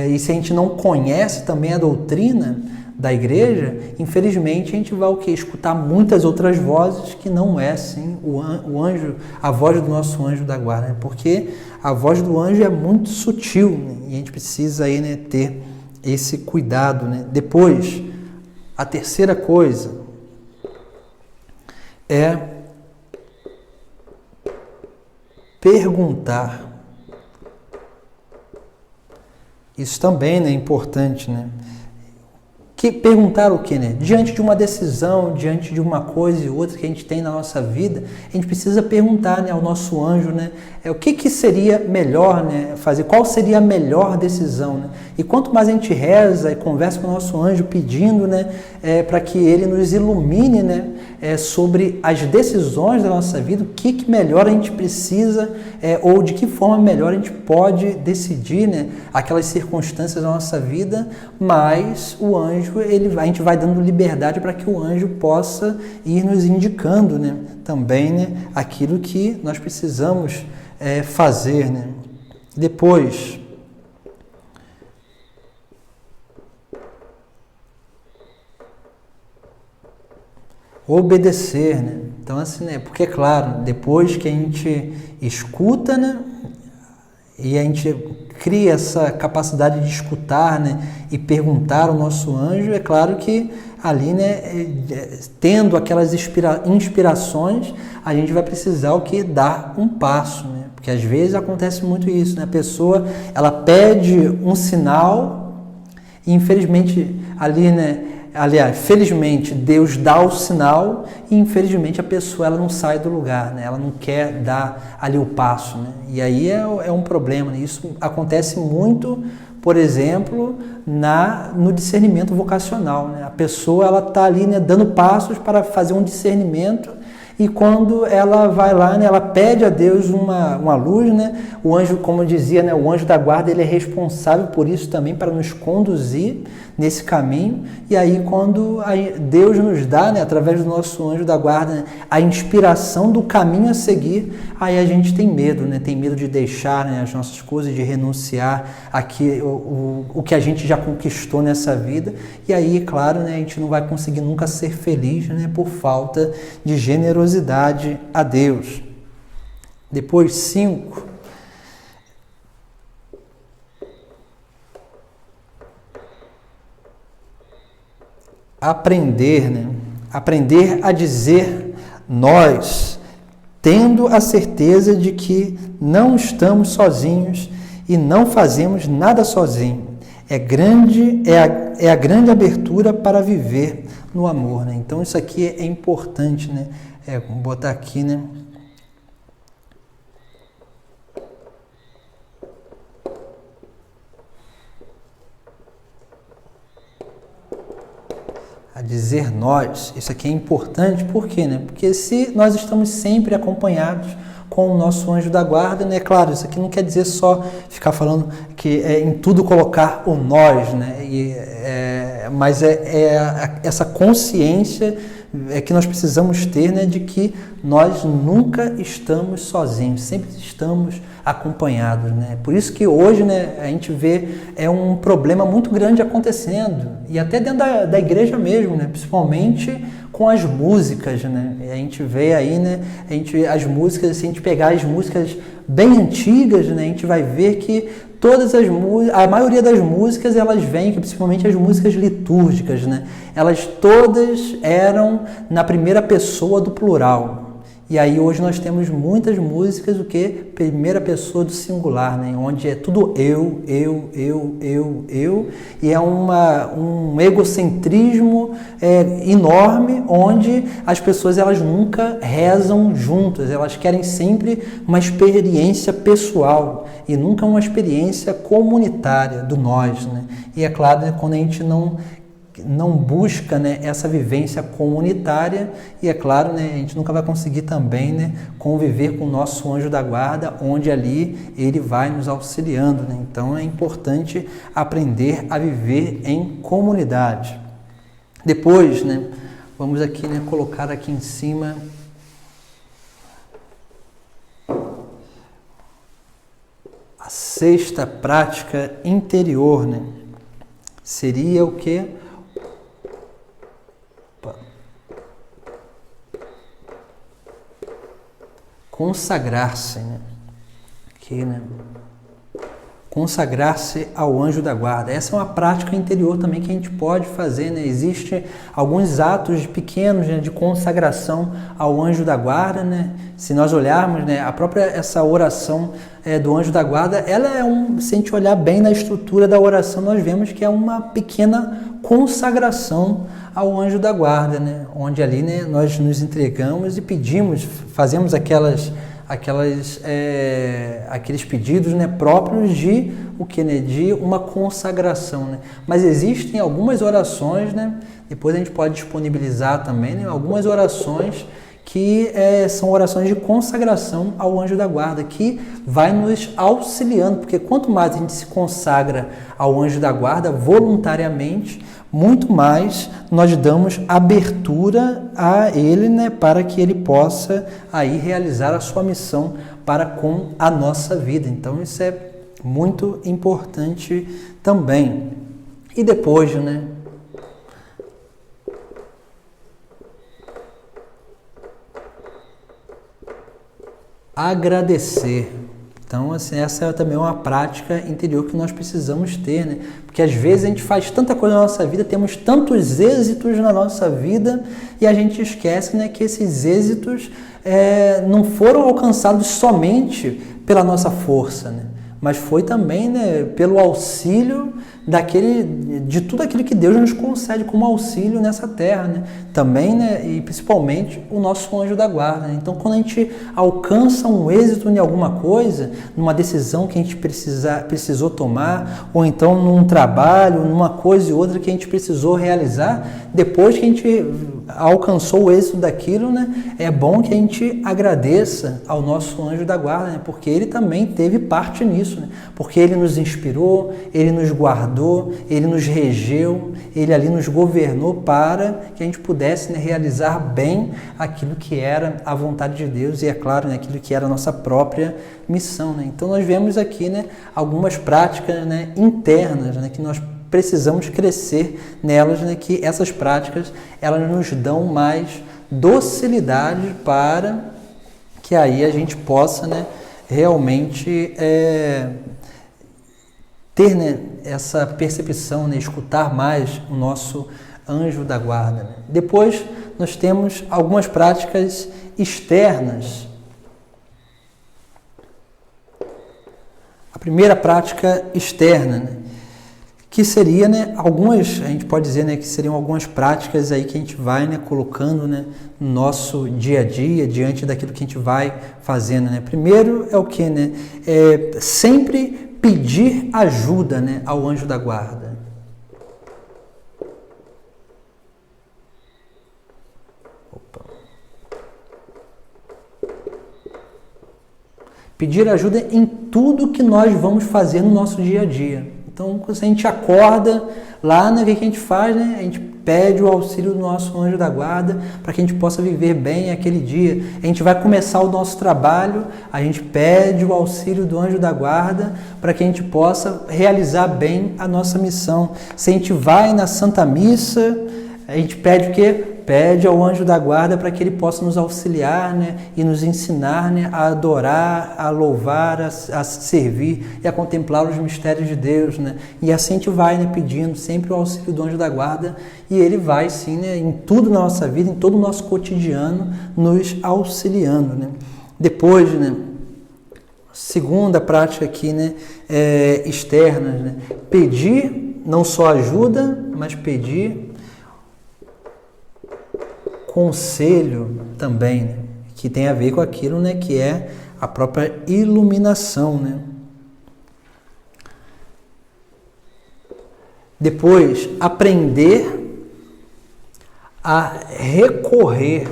E se a gente não conhece também a doutrina da igreja, infelizmente a gente vai o quê? Escutar muitas outras vozes que não é assim o anjo, a voz do nosso anjo da guarda, né? Porque a voz do anjo é muito sutil, né? E a gente precisa aí, né, ter esse cuidado, né? Depois, a terceira coisa é perguntar. Isso também, né, é importante, né? Perguntar o quê, né? Diante de uma decisão, diante de uma coisa e outra que a gente tem na nossa vida, a gente precisa perguntar, né, ao nosso anjo, né, o que seria melhor, né, fazer, qual seria a melhor decisão, né? E quanto mais a gente reza e conversa com o nosso anjo pedindo, né, para que ele nos ilumine, né, sobre as decisões da nossa vida, o que melhor a gente precisa, ou de que forma melhor a gente pode decidir, né, aquelas circunstâncias da nossa vida, mas o anjo, a gente vai dando liberdade para que o anjo possa ir nos indicando, né, também, né, aquilo que nós precisamos fazer, né. Depois, obedecer, né? Então assim, né, porque é claro, depois que a gente escuta, né, e a gente cria essa capacidade de escutar, né, e perguntar ao nosso anjo, é claro que ali, né, tendo aquelas inspirações, a gente vai precisar o que? Dar um passo, né? Porque às vezes acontece muito isso, né? A pessoa, ela pede um sinal e infelizmente ali, né, aliás, felizmente Deus dá o sinal e infelizmente a pessoa ela não sai do lugar, né? Ela não quer dar ali o passo, né? E aí é um problema, né? Isso acontece muito, por exemplo, no discernimento vocacional, né? A pessoa ela está ali, né, dando passos para fazer um discernimento e quando ela vai lá, né, ela pede a Deus uma luz, né? O anjo, como eu dizia, né, o anjo da guarda ele é responsável por isso também, para nos conduzir nesse caminho. E aí quando Deus nos dá, né, através do nosso anjo da guarda, né, a inspiração do caminho a seguir, aí a gente tem medo, né? Tem medo de deixar, né, as nossas coisas, de renunciar aqui o que a gente já conquistou nessa vida. E aí, claro, né, a gente não vai conseguir nunca ser feliz, né, por falta de generosidade a Deus. Depois, 5. Aprender, né? Aprender a dizer nós, tendo a certeza de que não estamos sozinhos e não fazemos nada sozinho. É a grande abertura para viver no amor, né? Então isso aqui é importante, né? Vou botar aqui, né? a dizer nós. Isso aqui é importante, por quê, né? Porque se nós estamos sempre acompanhados com o nosso anjo da guarda, né? Claro, isso aqui não quer dizer só ficar falando que em tudo colocar o nós, né? Mas essa consciência que nós precisamos ter, né, de que nós nunca estamos sozinhos, sempre estamos acompanhados, né? Por isso que hoje, né, a gente vê um problema muito grande acontecendo, e até dentro da igreja mesmo, né, principalmente com as músicas, né? A gente vê aí, né, as músicas, se a gente pegar as músicas bem antigas, né, a gente vai ver que a maioria das músicas, elas vêm, principalmente as músicas litúrgicas, né? Elas todas eram na primeira pessoa do plural. E aí hoje nós temos muitas músicas, o que? Primeira pessoa do singular, né? Onde é tudo eu, e é um egocentrismo enorme, onde as pessoas elas nunca rezam juntas, elas querem sempre uma experiência pessoal e nunca uma experiência comunitária do nós, né? E é claro, né, quando a gente não busca, né, essa vivência comunitária, e é claro, né, a gente nunca vai conseguir também, né, conviver com o nosso anjo da guarda, onde ali ele vai nos auxiliando, né? Então é importante aprender a viver em comunidade. Depois, né, vamos aqui, né, colocar aqui em cima a sexta prática interior, né? Seria o quê? Consagrar-se, né? Aqui, né? Consagrar-se ao anjo da guarda. Essa é uma prática interior também que a gente pode fazer, né? Existem alguns atos pequenos, né, de consagração ao anjo da guarda, né? Se nós olharmos, né, a própria essa oração do anjo da guarda, ela se a gente olhar bem na estrutura da oração, nós vemos que é uma pequena consagração ao anjo da guarda, né? Onde ali, né, nós nos entregamos e pedimos, fazemos aqueles pedidos, né, próprios de o que, né, de uma consagração, né? Mas existem algumas orações, né? Depois a gente pode disponibilizar também, né, algumas orações que são orações de consagração ao anjo da guarda, que vai nos auxiliando, porque quanto mais a gente se consagra ao anjo da guarda voluntariamente, muito mais nós damos abertura a ele, né, para que ele possa aí realizar a sua missão para com a nossa vida. Então isso é muito importante também. E depois, né, agradecer. Então, assim, essa é também uma prática interior que nós precisamos ter, né? Porque às vezes a gente faz tanta coisa na nossa vida, temos tantos êxitos na nossa vida e a gente esquece, né, que esses êxitos não foram alcançados somente pela nossa força, né? Mas foi também, né, pelo auxílio de tudo aquilo que Deus nos concede como auxílio nessa terra, né? Também, né, e principalmente o nosso anjo da guarda, né? Então, quando a gente alcança um êxito em alguma coisa, numa decisão que a gente precisou tomar, ou então num trabalho, numa coisa e outra que a gente precisou realizar, depois que a gente alcançou o êxito daquilo, né, é bom que a gente agradeça ao nosso anjo da guarda, né? Porque ele também teve parte nisso, né? Porque ele nos inspirou, ele nos guardou, ele nos regeu, ele ali nos governou para que a gente pudesse, né, realizar bem aquilo que era a vontade de Deus e, é claro, né, aquilo que era a nossa própria missão, né? Então nós vemos aqui, né, algumas práticas, né, internas, né, que nós precisamos crescer nelas, né, que essas práticas elas nos dão mais docilidade para que aí a gente possa, né, realmente ter, né, essa percepção, né, escutar mais o nosso anjo da guarda, né? Depois nós temos algumas práticas externas. A primeira prática externa, né, que seria, né, a gente pode dizer, né, que seriam algumas práticas aí que a gente vai, né, colocando, né, no nosso dia a dia, diante daquilo que a gente vai fazendo, né? Primeiro é o que, né? Sempre pedir ajuda, né, ao anjo da guarda. Pedir ajuda em tudo que nós vamos fazer no nosso dia a dia. Então, quando a gente acorda lá, né, o que a gente faz? Né? A gente pede o auxílio do nosso anjo da guarda para que a gente possa viver bem aquele dia. A gente vai começar o nosso trabalho, a gente pede o auxílio do anjo da guarda para que a gente possa realizar bem a nossa missão. Se a gente vai na Santa Missa, a gente pede o quê? Pede ao anjo da guarda para que ele possa nos auxiliar, né, e nos ensinar, né, a adorar, a louvar, a servir e a contemplar os mistérios de Deus. Né? E assim a gente vai, né, pedindo sempre o auxílio do anjo da guarda e ele vai sim, né, em tudo na nossa vida, em todo o nosso cotidiano, nos auxiliando. Né? Depois, né, segunda prática aqui, né, externa, né? Pedir não só ajuda, mas pedir conselho também, né? Que tem a ver com aquilo, né, que é a própria iluminação. Né? Depois, aprender a recorrer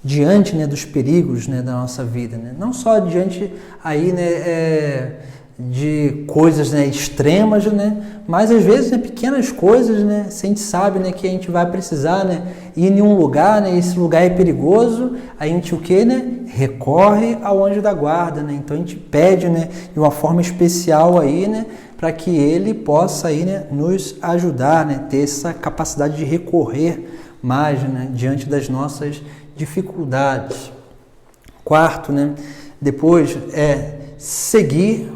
diante, né, dos perigos, né, da nossa vida, né? Não só diante aí, né, de coisas, né, extremas, né, mas às vezes, né, pequenas coisas, né, se a gente sabe, né, que a gente vai precisar, né, ir em um lugar, né, esse lugar é perigoso, a gente o quê, né, recorre ao anjo da guarda, né, então a gente pede, né, de uma forma especial aí, né, para que ele possa aí, né, nos ajudar, né, ter essa capacidade de recorrer mais, né, diante das nossas dificuldades. Quarto, né, depois seguir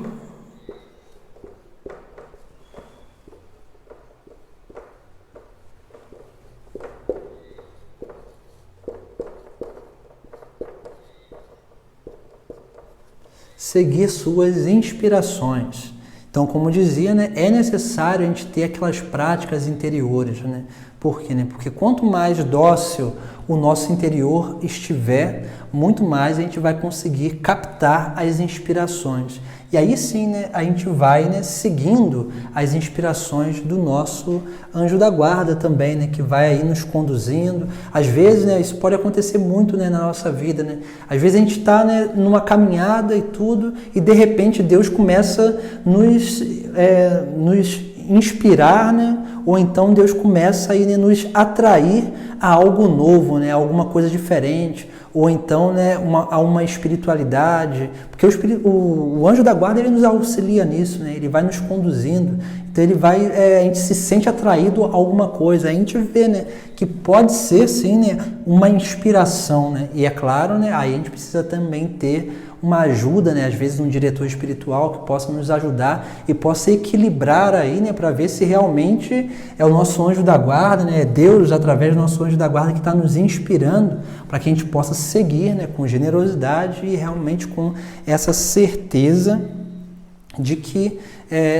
suas inspirações. Então, como dizia, né, é necessário a gente ter aquelas práticas interiores, né? Por quê? Né? Porque quanto mais dócil o nosso interior estiver, muito mais a gente vai conseguir captar as inspirações. E aí sim, né, a gente vai, né, seguindo as inspirações do nosso anjo da guarda também, né, que vai aí nos conduzindo. Às vezes, né, isso pode acontecer muito, né, na nossa vida. Né? Às vezes a gente está, né, numa caminhada e tudo, e de repente Deus começa a nos inspirar, né? Ou então Deus começa a, né, nos atrair a algo novo, né? Alguma coisa diferente, ou então, né, a uma espiritualidade, porque o anjo da guarda ele nos auxilia nisso, né? Ele vai nos conduzindo, então ele vai, a gente se sente atraído a alguma coisa, a gente vê, né, que pode ser sim, né, uma inspiração, né? E é claro, né, aí a gente precisa também ter uma ajuda, né, às vezes um diretor espiritual que possa nos ajudar e possa equilibrar aí, né, para ver se realmente é o nosso anjo da guarda, né, é Deus através do nosso anjo da guarda que está nos inspirando para que a gente possa seguir, né, com generosidade e realmente com essa certeza de que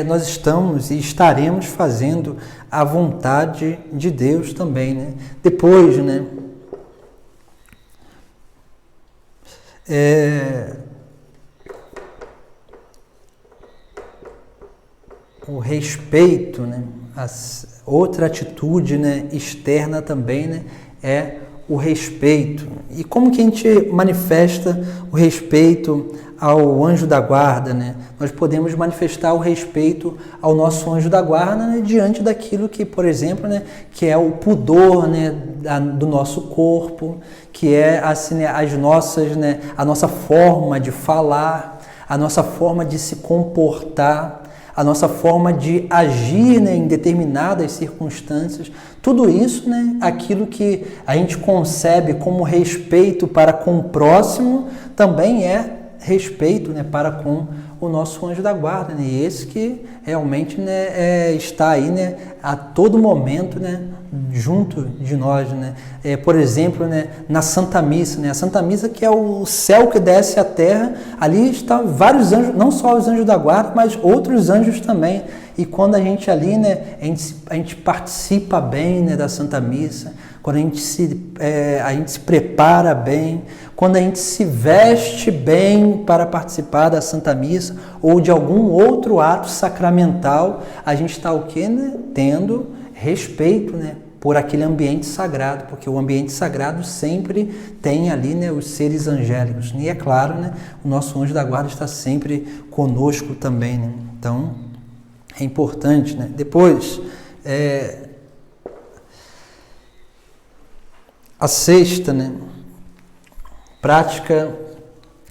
nós estamos e estaremos fazendo a vontade de Deus também, né? Depois, né, o respeito, né? Outra atitude, né, externa também, né, é o respeito. E como que a gente manifesta o respeito ao anjo da guarda, né? Nós podemos manifestar o respeito ao nosso anjo da guarda, né, diante daquilo que, por exemplo, né, que é o pudor, né, do nosso corpo, que é assim, né, a nossa forma de falar, a nossa forma de se comportar, a nossa forma de agir, né, em determinadas circunstâncias. Tudo isso, né, aquilo que a gente concebe como respeito para com o próximo, também é respeito, né, para com o nosso anjo da guarda, né, e esse que realmente, né, está aí, né, a todo momento, né, junto de nós, né? Por exemplo, né, na Santa Missa, né? A Santa Missa que é o céu que desce à terra, ali estão vários anjos, não só os anjos da guarda, mas outros anjos também. E quando a gente ali, né, a gente participa bem, né, da Santa Missa, quando a gente se prepara bem, quando a gente se veste bem para participar da Santa Missa ou de algum outro ato sacramental, a gente está o quê, né? Tendo respeito, né, por aquele ambiente sagrado, porque o ambiente sagrado sempre tem ali, né, os seres angélicos. E é claro, né, o nosso anjo da guarda está sempre conosco também, né? Então, é importante, né? Depois, a sexta, né, prática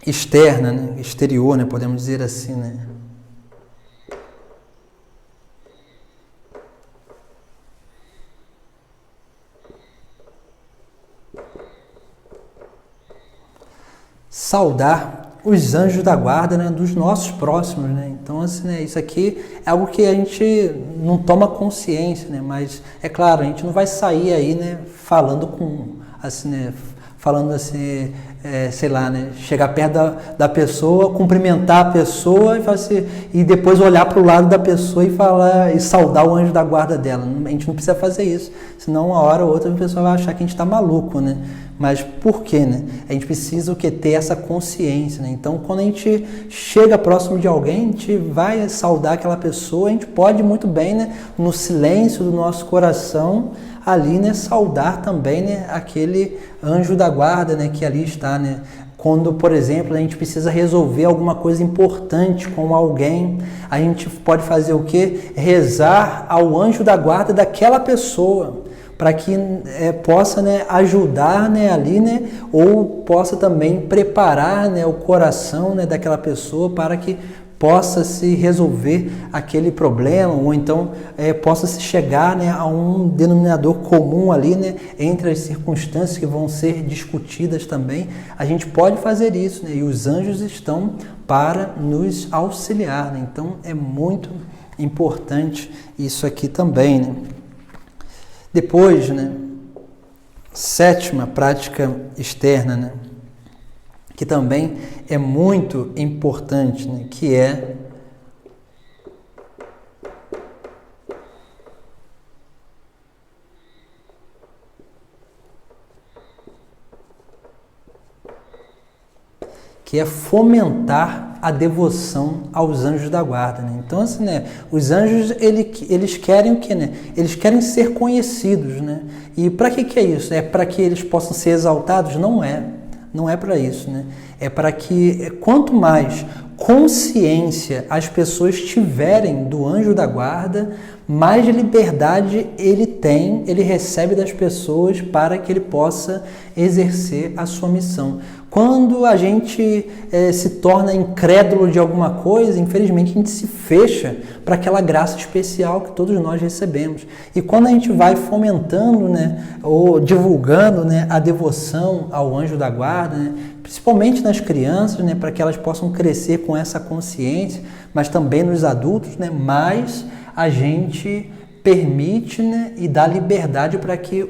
externa, né, exterior, né, podemos dizer assim, né? Saudar os anjos da guarda, né, dos nossos próximos, né? Então, assim, né, isso aqui é algo que a gente não toma consciência, né? Mas é claro, a gente não vai sair aí, né, falando assim, sei lá, né, chegar perto da pessoa, cumprimentar a pessoa e falar assim, e depois olhar para o lado da pessoa e falar e saudar o anjo da guarda dela. A gente não precisa fazer isso, senão uma hora ou outra a pessoa vai achar que a gente está maluco, né? Mas por quê, né? A gente precisa ter essa consciência, né? Então, quando a gente chega próximo de alguém, a gente vai saudar aquela pessoa, a gente pode muito bem, né, no silêncio do nosso coração, ali, né, saudar também, né, aquele anjo da guarda, né, que ali está, né? Quando, por exemplo, a gente precisa resolver alguma coisa importante com alguém, a gente pode fazer o quê? Rezar ao anjo da guarda daquela pessoa, para que possa, né, ajudar, né, ali, né, ou possa também preparar, né, o coração, né, daquela pessoa para que possa se resolver aquele problema, ou então possa se chegar, né, a um denominador comum ali, né, entre as circunstâncias que vão ser discutidas também. A gente pode fazer isso, né, e os anjos estão para nos auxiliar, né? Então é muito importante isso aqui também, né? Depois, né, sétima prática externa, né, que também é muito importante, né, que é fomentar a devoção aos anjos da guarda, né? Então, assim, né, os anjos, eles querem o quê, né? Eles querem ser conhecidos, né? E para que é isso? É para que eles possam ser exaltados? Não é. Não é para isso, né? É para que, quanto mais consciência as pessoas tiverem do anjo da guarda, mais liberdade ele recebe das pessoas para que ele possa exercer a sua missão. Quando a gente se torna incrédulo de alguma coisa, infelizmente a gente se fecha para aquela graça especial que todos nós recebemos. E quando a gente vai fomentando, né, ou divulgando, né, a devoção ao anjo da guarda, né, principalmente nas crianças, né, para que elas possam crescer com essa consciência, mas também nos adultos, né, mais a gente permite, né, e dá liberdade para que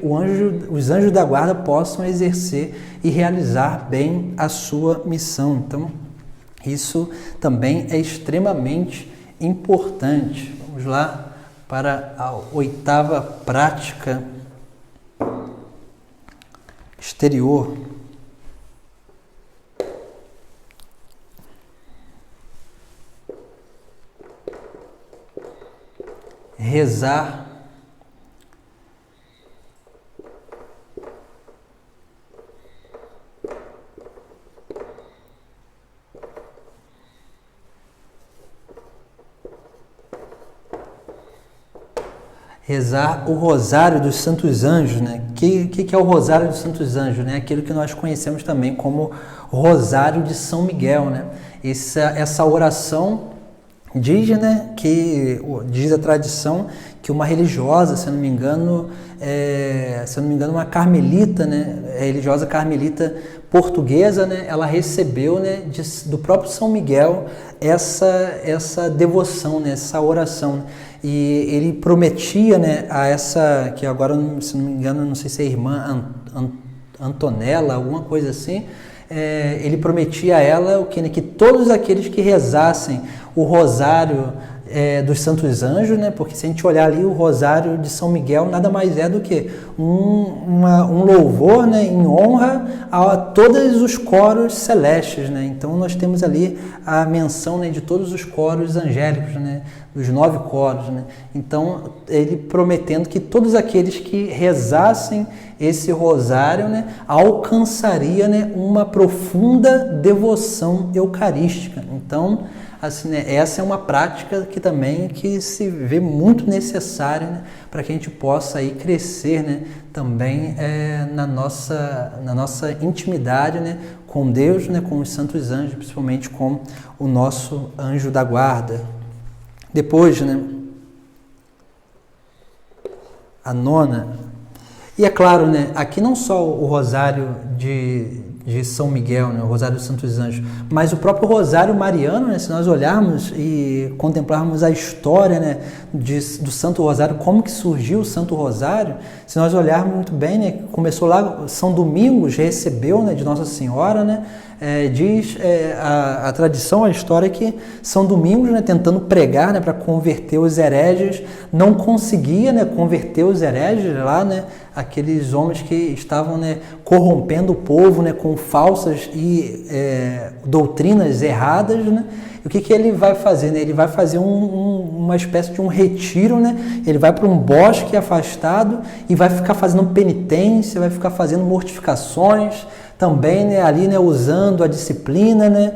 os anjos da guarda possam exercer e realizar bem a sua missão. Então, isso também é extremamente importante. Vamos lá para a oitava prática exterior. Rezar o Rosário dos Santos Anjos, né? Que é o Rosário dos Santos Anjos, né? Aquilo que nós conhecemos também como Rosário de São Miguel, né? Essa oração diz, né, diz a tradição que uma religiosa, se eu não me engano, uma carmelita, né, religiosa carmelita portuguesa, né, ela recebeu, né, do próprio São Miguel essa devoção, né, essa oração. E ele prometia, né, a essa, que agora, se não me engano, não sei se é irmã Antonella, alguma coisa assim, ele prometia a ela que todos aqueles que rezassem o rosário dos Santos Anjos, né? Porque se a gente olhar ali o Rosário de São Miguel, nada mais é do que um louvor, né? Em honra a todos os coros celestes, né? Então nós temos ali a menção, né? De todos os coros angélicos, né? Dos 9 coros, né? Então ele prometendo que todos aqueles que rezassem esse rosário, né, alcançaria, né, uma profunda devoção eucarística. Então, assim, né, essa é uma prática que também que se vê muito necessária, né, para que a gente possa aí crescer, né, também na nossa intimidade, né, com Deus, né, com os santos anjos, principalmente com o nosso anjo da guarda. Depois, né, a nona. E é claro, né, aqui não só o rosário de São Miguel, né, o rosário dos Santos Anjos, mas o próprio rosário mariano, né, se nós olharmos e contemplarmos a história, né, do Santo Rosário, como que surgiu o Santo Rosário, se nós olharmos muito bem, né, começou lá, São Domingos recebeu, né, de Nossa Senhora, né, diz a tradição, a história que São Domingos, né, tentando pregar, né, para converter os hereges, não conseguia, né, converter os hereges lá, né, aqueles homens que estavam, né, corrompendo o povo, né, com falsas e doutrinas erradas, né. E o que ele vai fazer? Né? Ele vai fazer uma espécie de um retiro, né? Ele vai para um bosque afastado e vai ficar fazendo penitência, vai ficar fazendo mortificações, também, né, ali, né, usando a disciplina, né,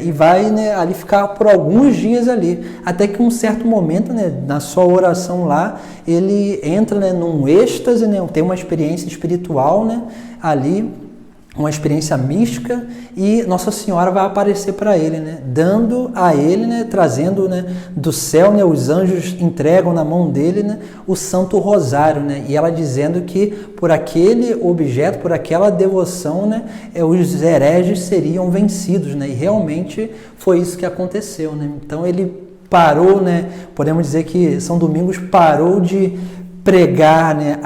e vai, né, ali ficar por alguns dias ali, até que um certo momento, né, na sua oração lá, ele entra, né, num êxtase, né, tem uma experiência espiritual, né, ali, uma experiência mística, e Nossa Senhora vai aparecer para ele, né, dando a ele, né, trazendo, né, do céu, né, os anjos entregam na mão dele, né, o Santo Rosário, né, e ela dizendo que por aquele objeto, por aquela devoção, né, os hereges seriam vencidos, né, e realmente foi isso que aconteceu, né. Então ele parou, né, podemos dizer que São Domingos parou de pregar, né,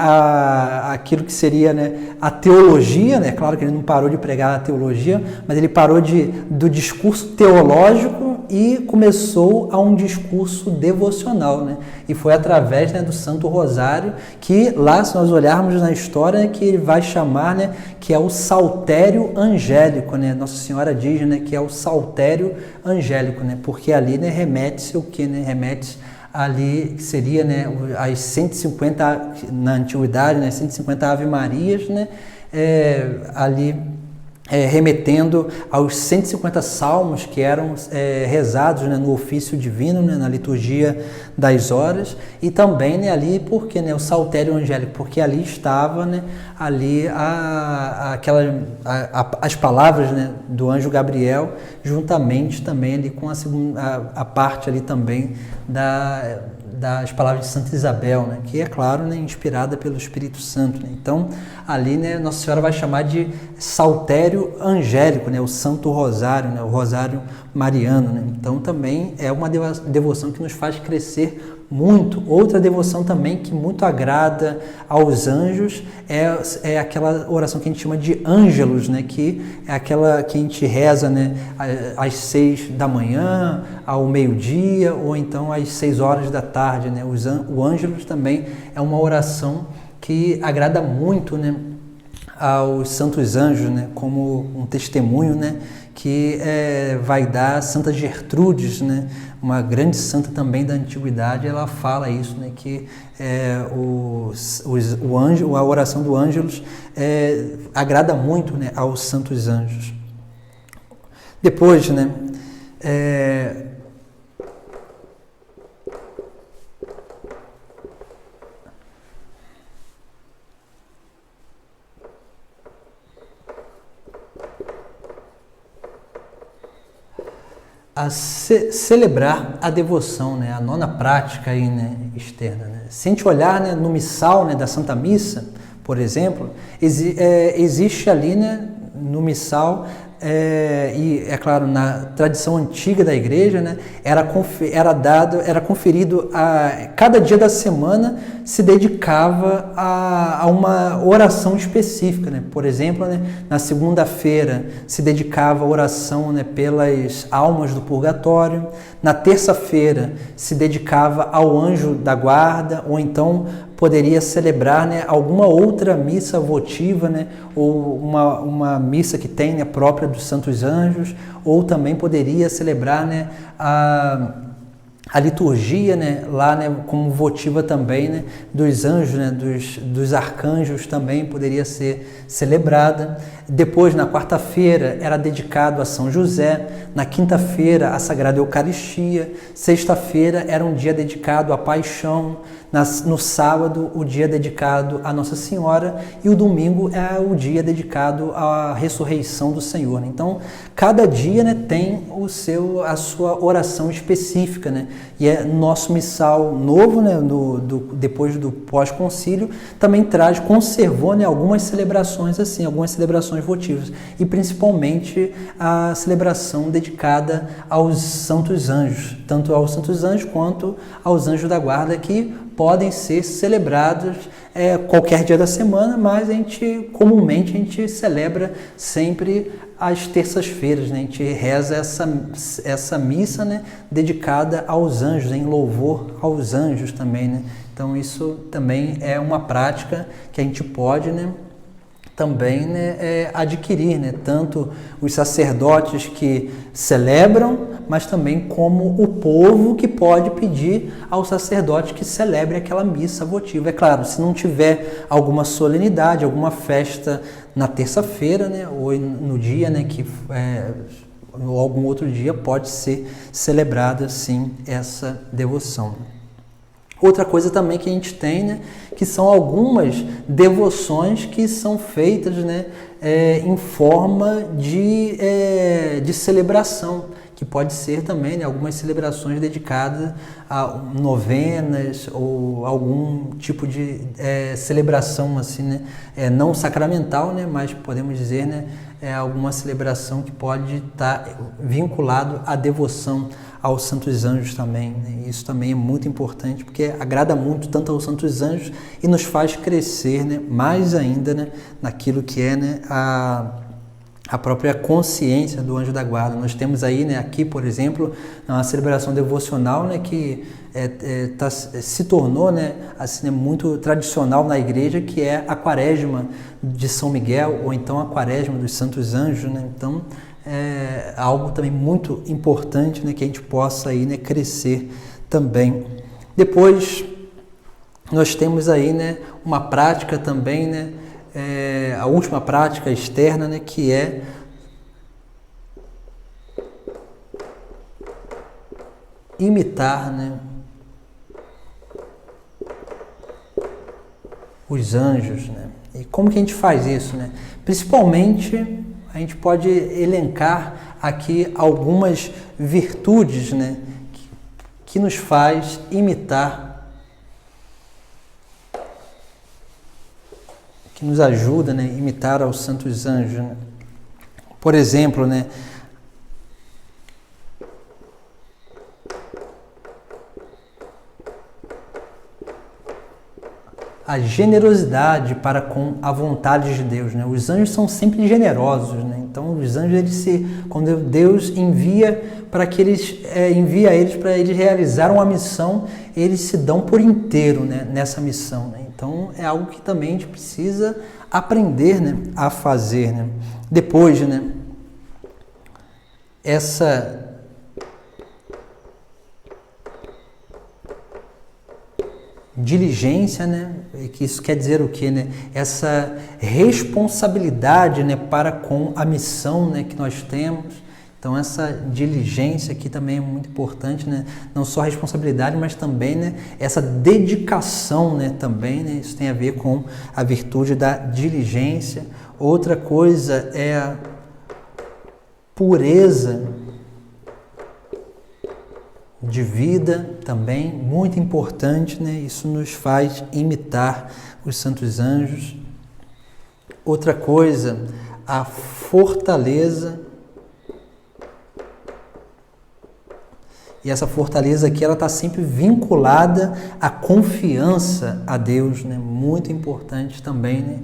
aquilo que seria, né, a teologia, né, claro que ele não parou de pregar a teologia, mas ele parou do discurso teológico e começou a um discurso devocional, né, e foi através, né, do Santo Rosário que lá, se nós olharmos na história, que ele vai chamar, né, que é o saltério angélico, né, Nossa Senhora diz, né, que é o saltério angélico, né, porque ali, né, remete-se o que, né, remete ali seria, né, as 150, na antiguidade, né, 150 Ave-Marias, né, ali remetendo aos 150 salmos que eram rezados, né, no ofício divino, né, na liturgia das horas, e também, né, ali porque, né, o saltério angélico, porque ali estava, né, ali as palavras, né, do anjo Gabriel, juntamente também ali com a parte ali também das palavras de Santa Isabel, né, que é claro, né, inspirada pelo Espírito Santo, né. Então ali, né, Nossa Senhora vai chamar de saltério angélico, né, o Santo Rosário, né, o Rosário Mariano, né. Então também é uma devoção que nos faz crescer muito. Outra devoção também que muito agrada aos anjos é aquela oração que a gente chama de ângelos, né, que é aquela que a gente reza, né, às 6 da manhã, ao meio-dia, ou então às 6 horas da tarde, né. O ângelos também é uma oração que agrada muito, né, aos santos anjos, né, como um testemunho, né, que vai dar Santa Gertrudes, né, uma grande santa também da antiguidade. Ela fala isso, né, que o anjo, a oração do ângelos agrada muito, né, aos santos anjos. Depois, né, celebrar a devoção, né, a nona prática aí, né, externa, né. Se a gente olhar, né, no missal, né, da Santa Missa, por exemplo, existe ali, né, no missal e é claro, na tradição antiga da igreja, né, era conferido a cada dia da semana se dedicava a uma oração específica, né? Por exemplo, né, na segunda-feira se dedicava a oração, né, pelas almas do purgatório. Na terça-feira se dedicava ao anjo da guarda, ou então poderia celebrar, né, alguma outra missa votiva, né, ou uma missa que tem, né, própria dos Santos Anjos, ou também poderia celebrar, né, a liturgia, né, lá, né, como votiva também, né, dos anjos, né, dos arcanjos também poderia ser celebrada. Depois, na quarta-feira, era dedicado a São José. Na quinta-feira, a Sagrada Eucaristia. Sexta-feira era um dia dedicado à Paixão. No sábado, o dia dedicado a Nossa Senhora, e o domingo é o dia dedicado à ressurreição do Senhor. Então, cada dia, né, tem a sua oração específica, né? E é nosso missal novo, né, depois do pós-concílio, também conservou, né, algumas celebrações assim, algumas celebrações votivas, e principalmente a celebração dedicada aos Santos Anjos, tanto aos Santos Anjos quanto aos Anjos da Guarda, que podem ser celebrados qualquer dia da semana, mas comumente a gente celebra sempre às terças-feiras, né? A gente reza essa missa, né, dedicada aos anjos, em louvor aos anjos também, né? Então isso também é uma prática que a gente pode, né, também, né, adquirir, né, tanto os sacerdotes que celebram, mas também como o povo que pode pedir ao sacerdote que celebre aquela missa votiva. É claro, se não tiver alguma solenidade, alguma festa na terça-feira, né, ou no dia, né, ou algum outro dia, pode ser celebrada, sim, essa devoção. Outra coisa também que a gente tem, né, que são algumas devoções que são feitas, né, em forma de celebração, que pode ser também, né, algumas celebrações dedicadas a novenas ou algum tipo de celebração assim, né, não sacramental, né, mas podemos dizer, né, alguma celebração que pode estar vinculado à devoção aos Santos Anjos também, né? Isso também é muito importante, porque agrada muito tanto aos Santos Anjos e nos faz crescer, né, mais ainda, né, naquilo que é, né, a própria consciência do anjo da guarda. Nós temos aí, né, aqui, por exemplo, uma celebração devocional, né, que se tornou, né, assim, muito tradicional na igreja, que é a Quaresma de São Miguel, ou então a Quaresma dos Santos Anjos, né? Então, é algo também muito importante, né, que a gente possa aí, né, crescer também. Depois, nós temos aí, né, uma prática também, né, a última prática externa, né, que é imitar, né, os anjos, né? E como que a gente faz isso, né? Principalmente, a gente pode elencar aqui algumas virtudes, né, que nos faz imitar, que nos ajuda, né, a imitar aos santos anjos, né? Por exemplo, né, a generosidade para com a vontade de Deus, né? Os anjos são sempre generosos, né? Então, os anjos, quando Deus envia eles para eles realizar uma missão, eles se dão por inteiro, né, nessa missão, né? Então, é algo que também a gente precisa aprender, né, a fazer, né? Depois, né, essa diligência, né? Que isso quer dizer o quê, né? Essa responsabilidade, né, para com a missão, né, que nós temos. Então, essa diligência aqui também é muito importante, né? Não só a responsabilidade, mas também, né, essa dedicação, né, também, né? Isso tem a ver com a virtude da diligência. Outra coisa é a pureza de vida também, muito importante, né? Isso nos faz imitar os santos anjos. Outra coisa, a fortaleza E essa fortaleza aqui, ela está sempre vinculada à confiança a Deus, né? Muito importante também, né?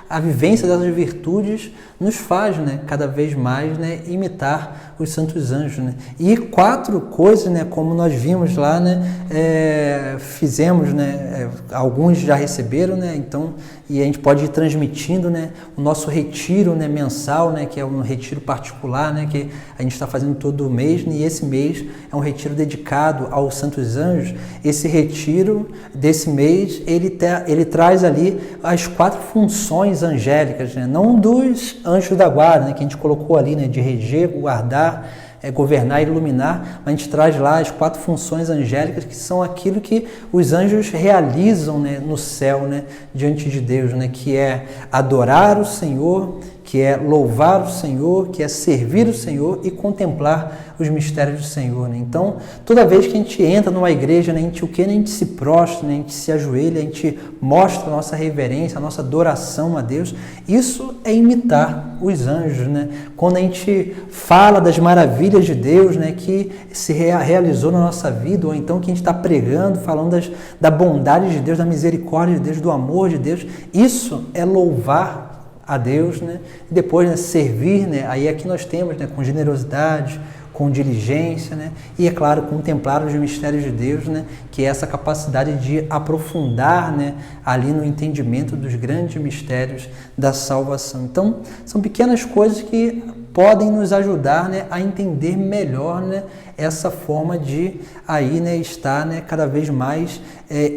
A vivência dessas virtudes nos faz, né, cada vez mais, né, imitar os santos anjos, né? E 4 coisas, né, como nós vimos lá, né, fizemos, né, alguns já receberam, né, então, e a gente pode ir transmitindo, né, o nosso retiro, né, mensal, né, que é um retiro particular, né, que a gente está fazendo todo mês, né, e esse mês é um retiro dedicado aos santos anjos. Esse retiro desse mês, ele traz ali as 4 funções angélicas, né, não dos anjos da guarda, né, que a gente colocou ali, né, de reger, guardar, governar e iluminar, mas a gente traz lá as 4 funções angélicas, que são aquilo que os anjos realizam, né, no céu, né, diante de Deus, né, que é adorar o Senhor, que é louvar o Senhor, que é servir o Senhor e contemplar os mistérios do Senhor, né? Então, toda vez que a gente entra numa igreja, né, a gente se prostra, né, a gente se ajoelha, a gente mostra a nossa reverência, a nossa adoração a Deus. Isso é imitar os anjos, né? Quando a gente fala das maravilhas de Deus, né, que se realizou na nossa vida, ou então que a gente está pregando, falando da bondade de Deus, da misericórdia de Deus, do amor de Deus, isso é louvar a Deus, né? E depois, né, servir, né? Aí aqui nós temos, né, com generosidade, com diligência, né? E é claro, contemplar os mistérios de Deus, né? Que é essa capacidade de aprofundar, né, ali no entendimento dos grandes mistérios da salvação. Então, são pequenas coisas que podem nos ajudar, né, a entender melhor, né, essa forma de aí, né, estar, né, cada vez mais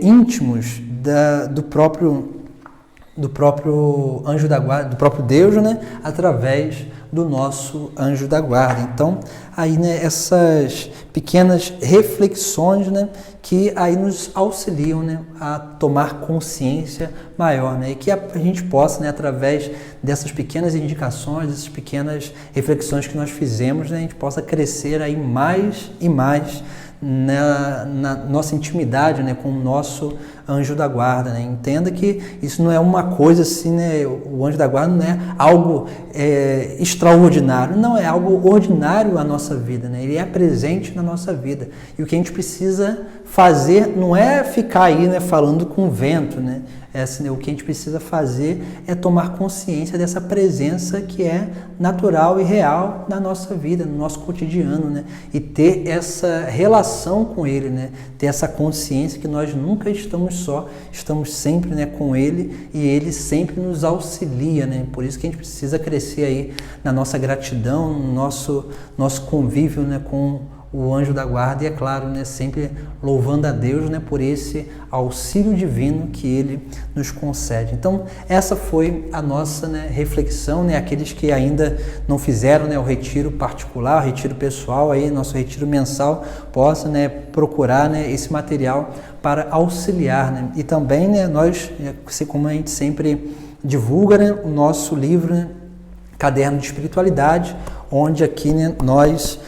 íntimos do próprio anjo da guarda, do próprio Deus, né, através do nosso anjo da guarda. Então, aí, né, essas pequenas reflexões, né, que aí nos auxiliam, né, a tomar consciência maior, né, e que a gente possa, né, através dessas pequenas indicações, dessas pequenas reflexões que nós fizemos, né, a gente possa crescer aí mais e mais na nossa intimidade, né, com o nosso anjo da guarda, né? Entenda que isso não é uma coisa assim, né? O anjo da guarda não é algo extraordinário, não, é algo ordinário à nossa vida, né? Ele é presente na nossa vida. E o que a gente precisa fazer não é ficar aí, né, falando com o vento, né? O que a gente precisa fazer é tomar consciência dessa presença que é natural e real na nossa vida, no nosso cotidiano, né? E ter essa relação com Ele, né? Ter essa consciência que nós nunca estamos só, estamos sempre, né, com Ele, e Ele sempre nos auxilia, né? Por isso que a gente precisa crescer aí na nossa gratidão, no nosso convívio, né, com o anjo da guarda, e é claro, né, sempre louvando a Deus, né, por esse auxílio divino que Ele nos concede. Então, essa foi a nossa, né, reflexão, né, aqueles que ainda não fizeram, né, o retiro particular, o retiro pessoal, aí, nosso retiro mensal, possa, né, procurar, né, esse material para auxiliar, né, e também, né, nós, assim como a gente sempre divulga, né, o nosso livro, né, Caderno de Espiritualidade, onde aqui, né, nós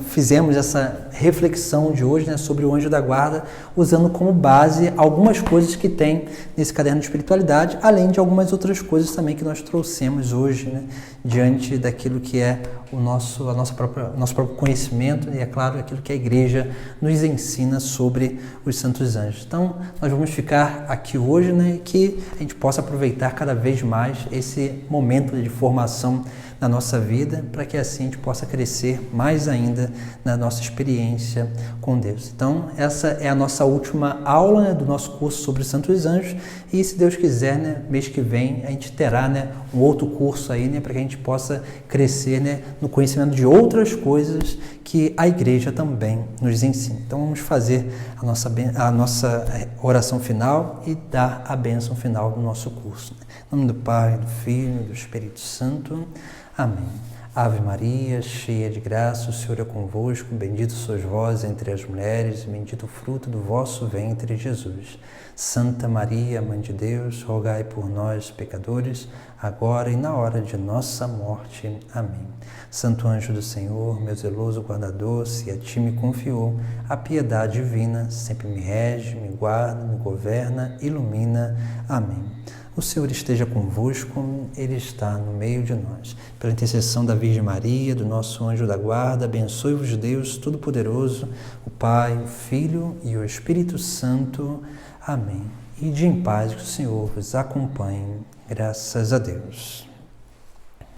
fizemos essa reflexão de hoje, né, sobre o anjo da guarda, usando como base algumas coisas que tem nesse caderno de espiritualidade, além de algumas outras coisas também que nós trouxemos hoje, né, diante daquilo que é nosso próprio conhecimento, e é claro, aquilo que a igreja nos ensina sobre os santos anjos. Então, nós vamos ficar aqui hoje, né, e que a gente possa aproveitar cada vez mais esse momento de formação na nossa vida, para que assim a gente possa crescer mais ainda na nossa experiência com Deus. Então, essa é a nossa última aula, né, do nosso curso sobre os santos anjos, e se Deus quiser, né, mês que vem a gente terá, né, um outro curso aí, né, para que a gente possa crescer, né, no conhecimento de outras coisas que a igreja também nos ensina. Então, vamos fazer a nossa oração final e dar a bênção final do nosso curso. Em nome do Pai, do Filho e do Espírito Santo. Amém. Ave Maria, cheia de graça, o Senhor é convosco, bendito sois vós entre as mulheres, e bendito o fruto do vosso ventre, Jesus. Santa Maria, Mãe de Deus, rogai por nós, pecadores, agora e na hora de nossa morte. Amém. Santo anjo do Senhor, meu zeloso guardador, se a ti me confiou, a piedade divina sempre me rege, me guarda, me governa, ilumina. Amém. O Senhor esteja convosco, Ele está no meio de nós. Pela intercessão da Virgem Maria, do nosso anjo da guarda, abençoe-vos Deus Todo-Poderoso, o Pai, o Filho e o Espírito Santo. Amém. Ide em paz, que o Senhor vos acompanhe. Graças a Deus.